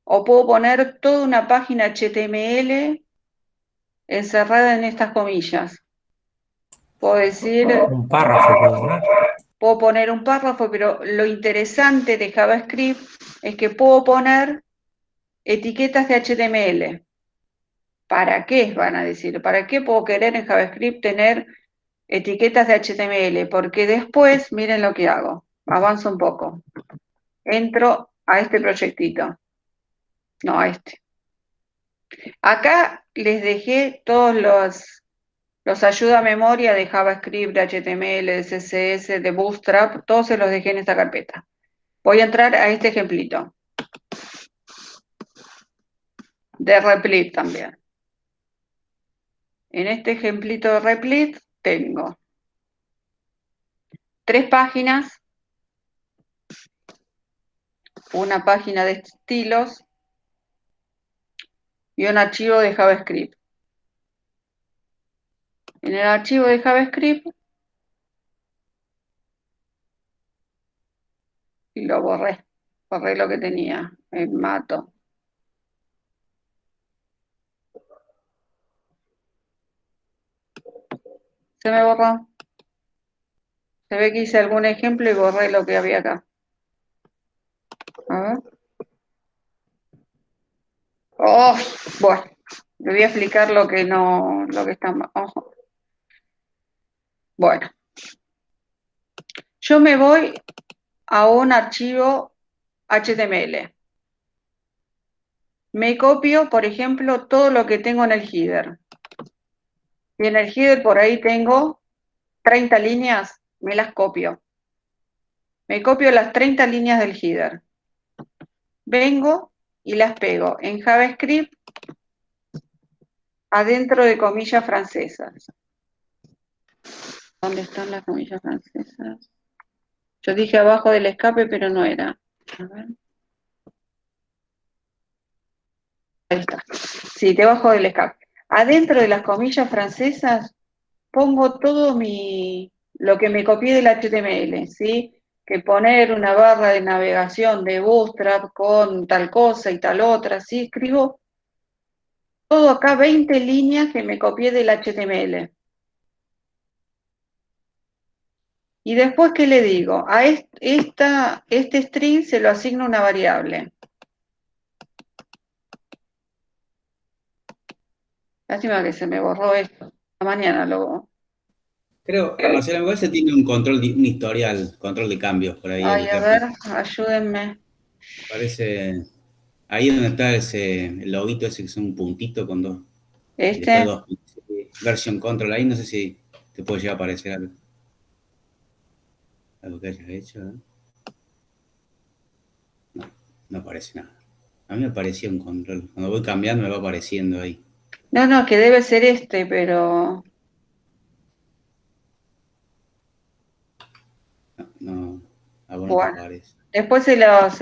O puedo poner toda una página HTML encerrada en estas comillas. Puedo decir... Un párrafo, puedo poner. Puedo poner un párrafo, pero lo interesante de JavaScript es que puedo poner etiquetas de HTML. ¿Para qué? Van a decir. ¿Para qué puedo querer en JavaScript tener etiquetas de HTML? Porque después, miren lo que hago. Avanzo un poco. Entro a este proyectito. No, a este. Acá les dejé todos los ayuda a memoria de JavaScript, de HTML, de CSS, de Bootstrap, todos se los dejé en esta carpeta. Voy a entrar a este ejemplito. De Replit también. En este ejemplito de Replit tengo 3 páginas, una página de estilos y un archivo de JavaScript. En el archivo de JavaScript y lo borré lo que tenía, el mato. Se me borró. Se ve que hice algún ejemplo y borré lo que había acá. A ver. Oh, bueno, le voy a explicar lo que está mal. Ojo. Bueno. Yo me voy a un archivo HTML. Me copio, por ejemplo, todo lo que tengo en el header. Y en el header por ahí tengo 30 líneas, me las copio. Me copio las 30 líneas del header. Vengo y las pego en JavaScript adentro de comillas francesas. ¿Dónde están las comillas francesas? Yo dije abajo del escape, pero no era. A ver. Ahí está. Sí, debajo del escape. Adentro de las comillas francesas pongo todo lo que me copié del HTML, ¿sí? Que poner una barra de navegación de Bootstrap con tal cosa y tal otra, ¿sí? Escribo todo acá, 20 líneas que me copié del HTML. Y después, ¿qué le digo? A este string se lo asigno una variable. Lástima que se me borró esto. Mañana lo... Creo, Marcela, me parece que tiene un historial, control de cambios por ahí. Ay, a ver, ayúdenme. Parece, ahí donde está el loguito ese que es un puntito con dos. Este. Dos version control, ahí no sé si te puede llegar a aparecer algo. Algo que hayas hecho, ¿eh? No aparece nada. A mí me aparecía un control. Cuando voy cambiando me va apareciendo ahí. No, que debe ser este, pero... No, bueno, no aparece. Después se los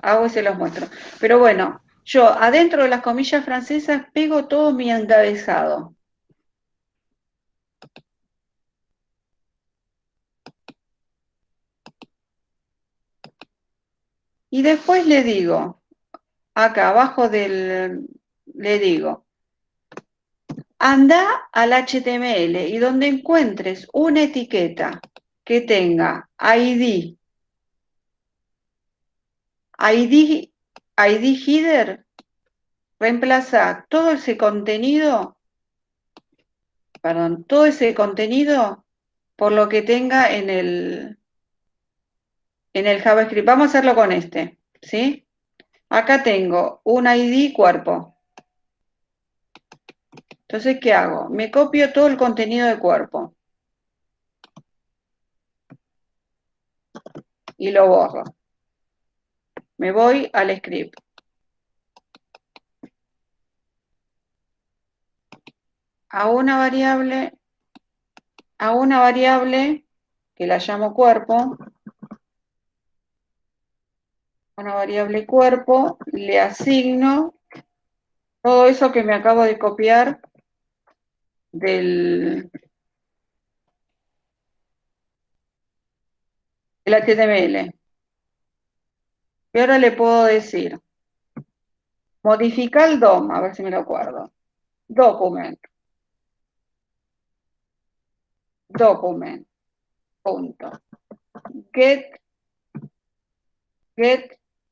hago y se los muestro. Pero bueno, yo adentro de las comillas francesas pego todo mi encabezado. Y después le digo, acá abajo le digo, anda al HTML y donde encuentres una etiqueta que tenga ID header, reemplaza todo ese contenido, por lo que tenga en el JavaScript. Vamos a hacerlo con este, ¿sí? Acá tengo un ID cuerpo. Entonces, ¿qué hago? Me copio todo el contenido de cuerpo. Y lo borro. Me voy al script. A una variable que la llamo cuerpo, una variable cuerpo, le asigno todo eso que me acabo de copiar del HTML. Y ahora le puedo decir, modificar el DOM, a ver si me lo acuerdo. Document, punto. Get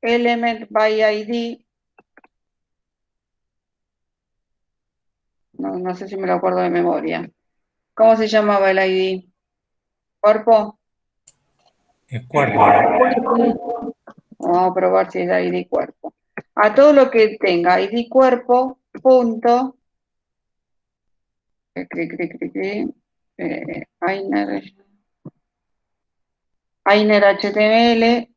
element by ID. No sé si me lo acuerdo de memoria. ¿Cómo se llamaba el ID? ¿Cuerpo? Es cuerpo. Vamos a probar si es ID cuerpo. A todo lo que tenga ID cuerpo, punto. Ainer HTML.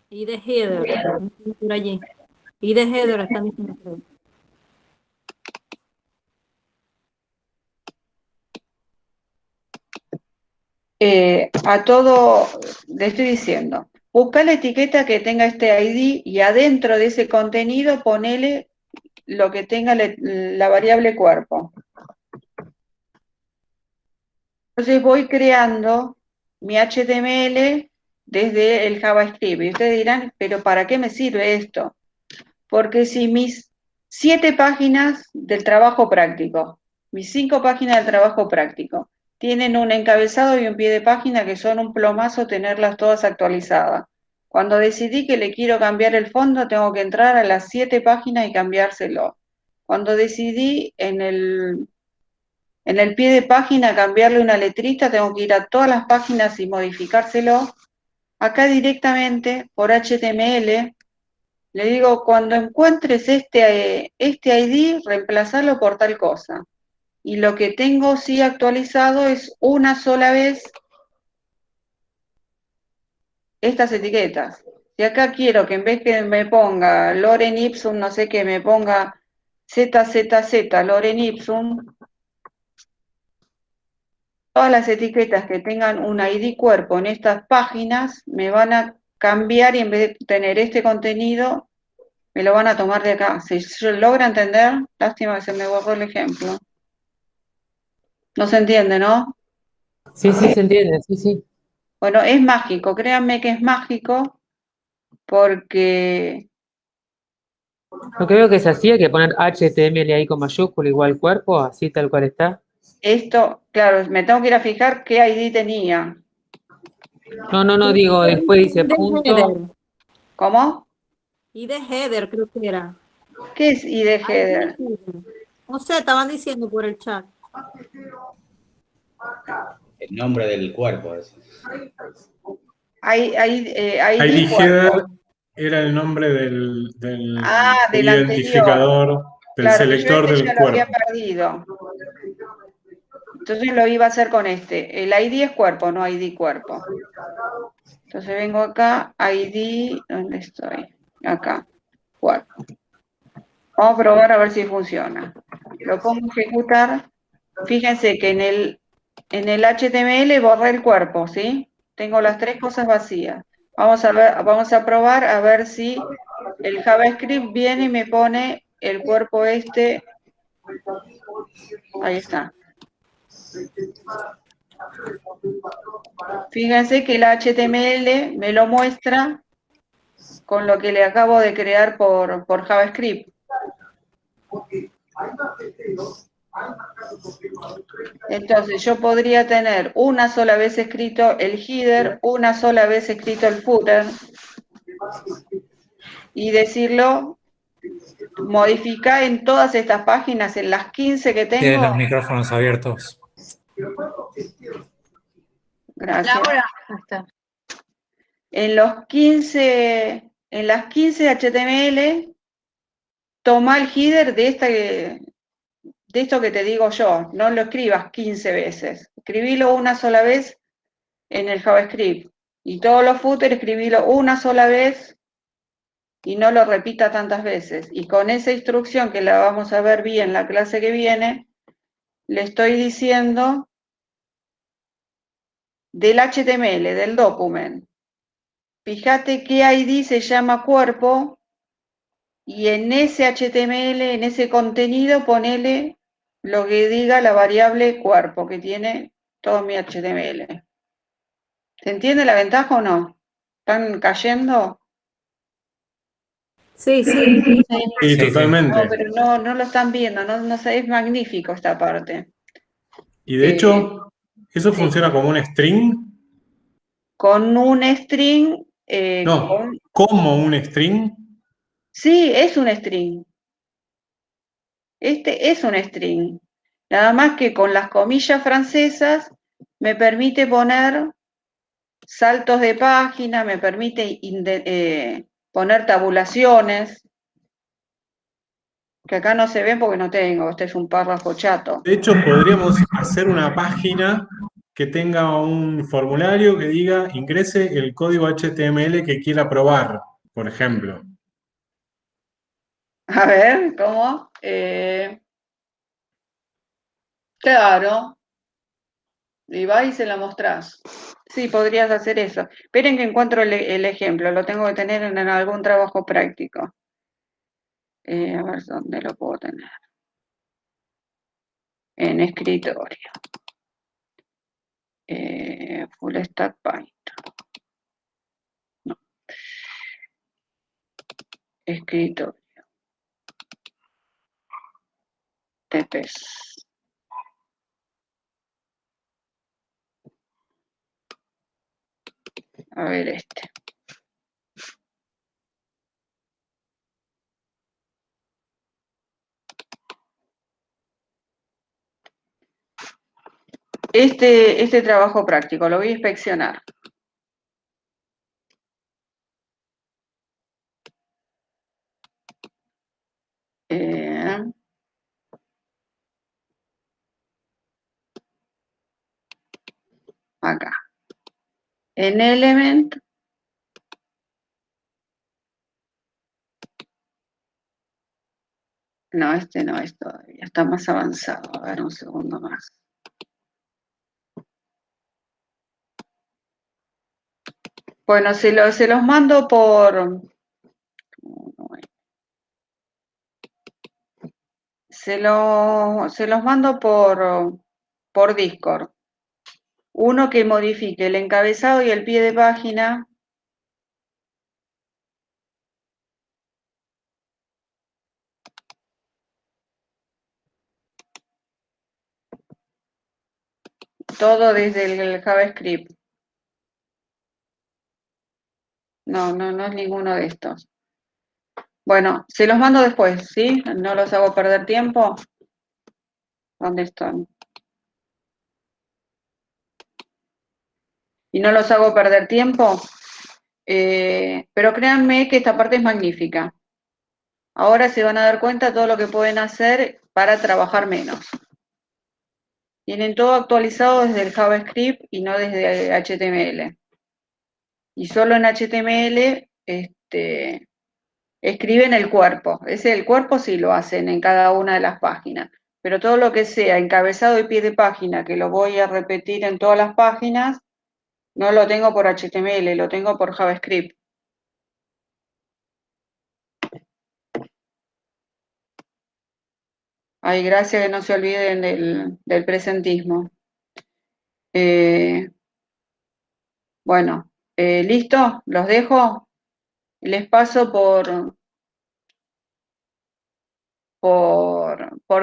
Y de header, por allí. Y de header están diciendo. A todo, le estoy diciendo, busca la etiqueta que tenga este ID y adentro de ese contenido ponele lo que tenga la variable cuerpo. Entonces voy creando mi HTML desde el JavaScript. Y ustedes dirán, ¿pero para qué me sirve esto? Porque si mis 7 páginas del trabajo práctico, mis 5 páginas del trabajo práctico, tienen un encabezado y un pie de página que son un plomazo tenerlas todas actualizadas. Cuando decidí que le quiero cambiar el fondo, tengo que entrar a las 7 páginas y cambiárselo. Cuando decidí en el pie de página cambiarle una letrita, tengo que ir a todas las páginas y modificárselo. Acá directamente, por HTML, le digo, cuando encuentres este ID, reemplazarlo por tal cosa. Y lo que tengo sí actualizado es una sola vez estas etiquetas. Si acá quiero que en vez que me ponga Lorem Ipsum, no sé qué, me ponga ZZZ, Lorem Ipsum, todas las etiquetas que tengan un ID cuerpo en estas páginas me van a cambiar y en vez de tener este contenido, me lo van a tomar de acá. Si se logra entender, lástima que se me borró el ejemplo. No se entiende, ¿no? Sí, sí, se entiende, sí, sí. Bueno, es mágico, créanme que es mágico, porque Lo que veo que se hacía hay que poner HTML ahí con mayúscula igual cuerpo, así tal cual está. esto, claro, me tengo que ir a fijar qué ID tenía. No, digo, después dice Y de punto. header. ¿Cómo? Y de header creo que era. ¿Qué es ID header? No sé, estaban diciendo por el chat. El nombre del cuerpo. Eso. ID header era el nombre del del identificador, anterior. del Claro, selector yo del ya lo había cuerpo. perdido. Entonces lo iba a hacer con este. El ID es cuerpo, no ID cuerpo. Entonces vengo acá, ID, ¿dónde estoy? Acá, cuerpo. Vamos a probar a ver si funciona. Lo pongo a ejecutar. Fíjense que en el HTML borré el cuerpo, ¿sí? Tengo las 3 cosas vacías. Vamos a probar a ver si el JavaScript viene y me pone el cuerpo este. Ahí está. Fíjense que el HTML me lo muestra con lo que le acabo de crear por JavaScript. Entonces yo podría tener una sola vez escrito el header, una sola vez escrito el footer, y decirlo, modificar en todas estas páginas, en las 15 que Tienen tengo. los micrófonos abiertos. Gracias. Laura, ahí está. En las 15 HTML, toma el header de esto que te digo yo, no lo escribas 15 veces, escribilo una sola vez en el JavaScript, y todos los footers escribilo una sola vez y no lo repita tantas veces, y con esa instrucción que la vamos a ver bien la clase que viene, le estoy diciendo del HTML, del document, fíjate qué ID se llama cuerpo, y en ese HTML, en ese contenido, ponele lo que diga la variable cuerpo, que tiene todo mi HTML. ¿Se entiende la ventaja o no? ¿Están cayendo? Sí, Sí, Sí, sí. totalmente. No, pero no lo están viendo, no sé, es magnífico esta parte. Y de hecho, eso sí. funciona como un string. Con un string, No, como un string. sí, es un string. Este es un string. Nada más que con las comillas francesas me permite poner saltos de página, me permite poner tabulaciones, que acá no se ven porque no tengo, este es un párrafo chato. De hecho, podríamos hacer una página que tenga un formulario que diga ingrese el código HTML que quiera probar, por ejemplo. A ver, ¿cómo? Claro, y va y se la mostrás. Sí, podrías hacer eso. Esperen que encuentro el ejemplo, lo tengo que tener en algún trabajo práctico. A ver dónde lo puedo tener. En escritorio. Full Stack Python. No. Escritorio. TPS. A ver este. Este trabajo práctico, lo voy a inspeccionar. Acá. En Element. No, este no es todavía, está más avanzado. A ver, un segundo más. Bueno, se los mando por... Se los mando por Discord. Uno que modifique el encabezado y el pie de página. Todo desde el JavaScript. No es ninguno de estos. Bueno, se los mando después, ¿sí? No los hago perder tiempo. ¿Dónde están? Y no los hago perder tiempo. Pero créanme que esta parte es magnífica. Ahora se van a dar cuenta de todo lo que pueden hacer para trabajar menos. Tienen todo actualizado desde el JavaScript y no desde HTML. Y solo en HTML escriben el cuerpo. El cuerpo sí lo hacen en cada una de las páginas. Pero todo lo que sea encabezado y pie de página, que lo voy a repetir en todas las páginas, no lo tengo por HTML, lo tengo por JavaScript. Ay, gracias que no se olviden del presentismo. Bueno, ¿listo? Los dejo. Les paso por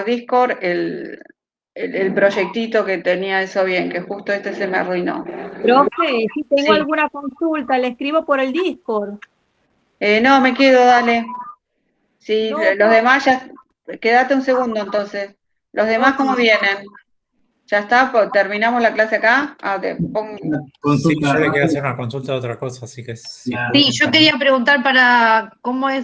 Discord el proyectito que tenía eso bien, que justo este se me arruinó. Profe, si tengo Sí. alguna consulta, le escribo por el Discord. No, me quedo, dale. Sí, No, los demás ya... Quédate un segundo entonces. ¿Los demás cómo vienen? ¿Ya está? ¿Terminamos la clase acá? Te pongo... Sí, yo le quiero hacer una consulta de otra cosa, así que sí. Sí, yo quería preguntar para cómo es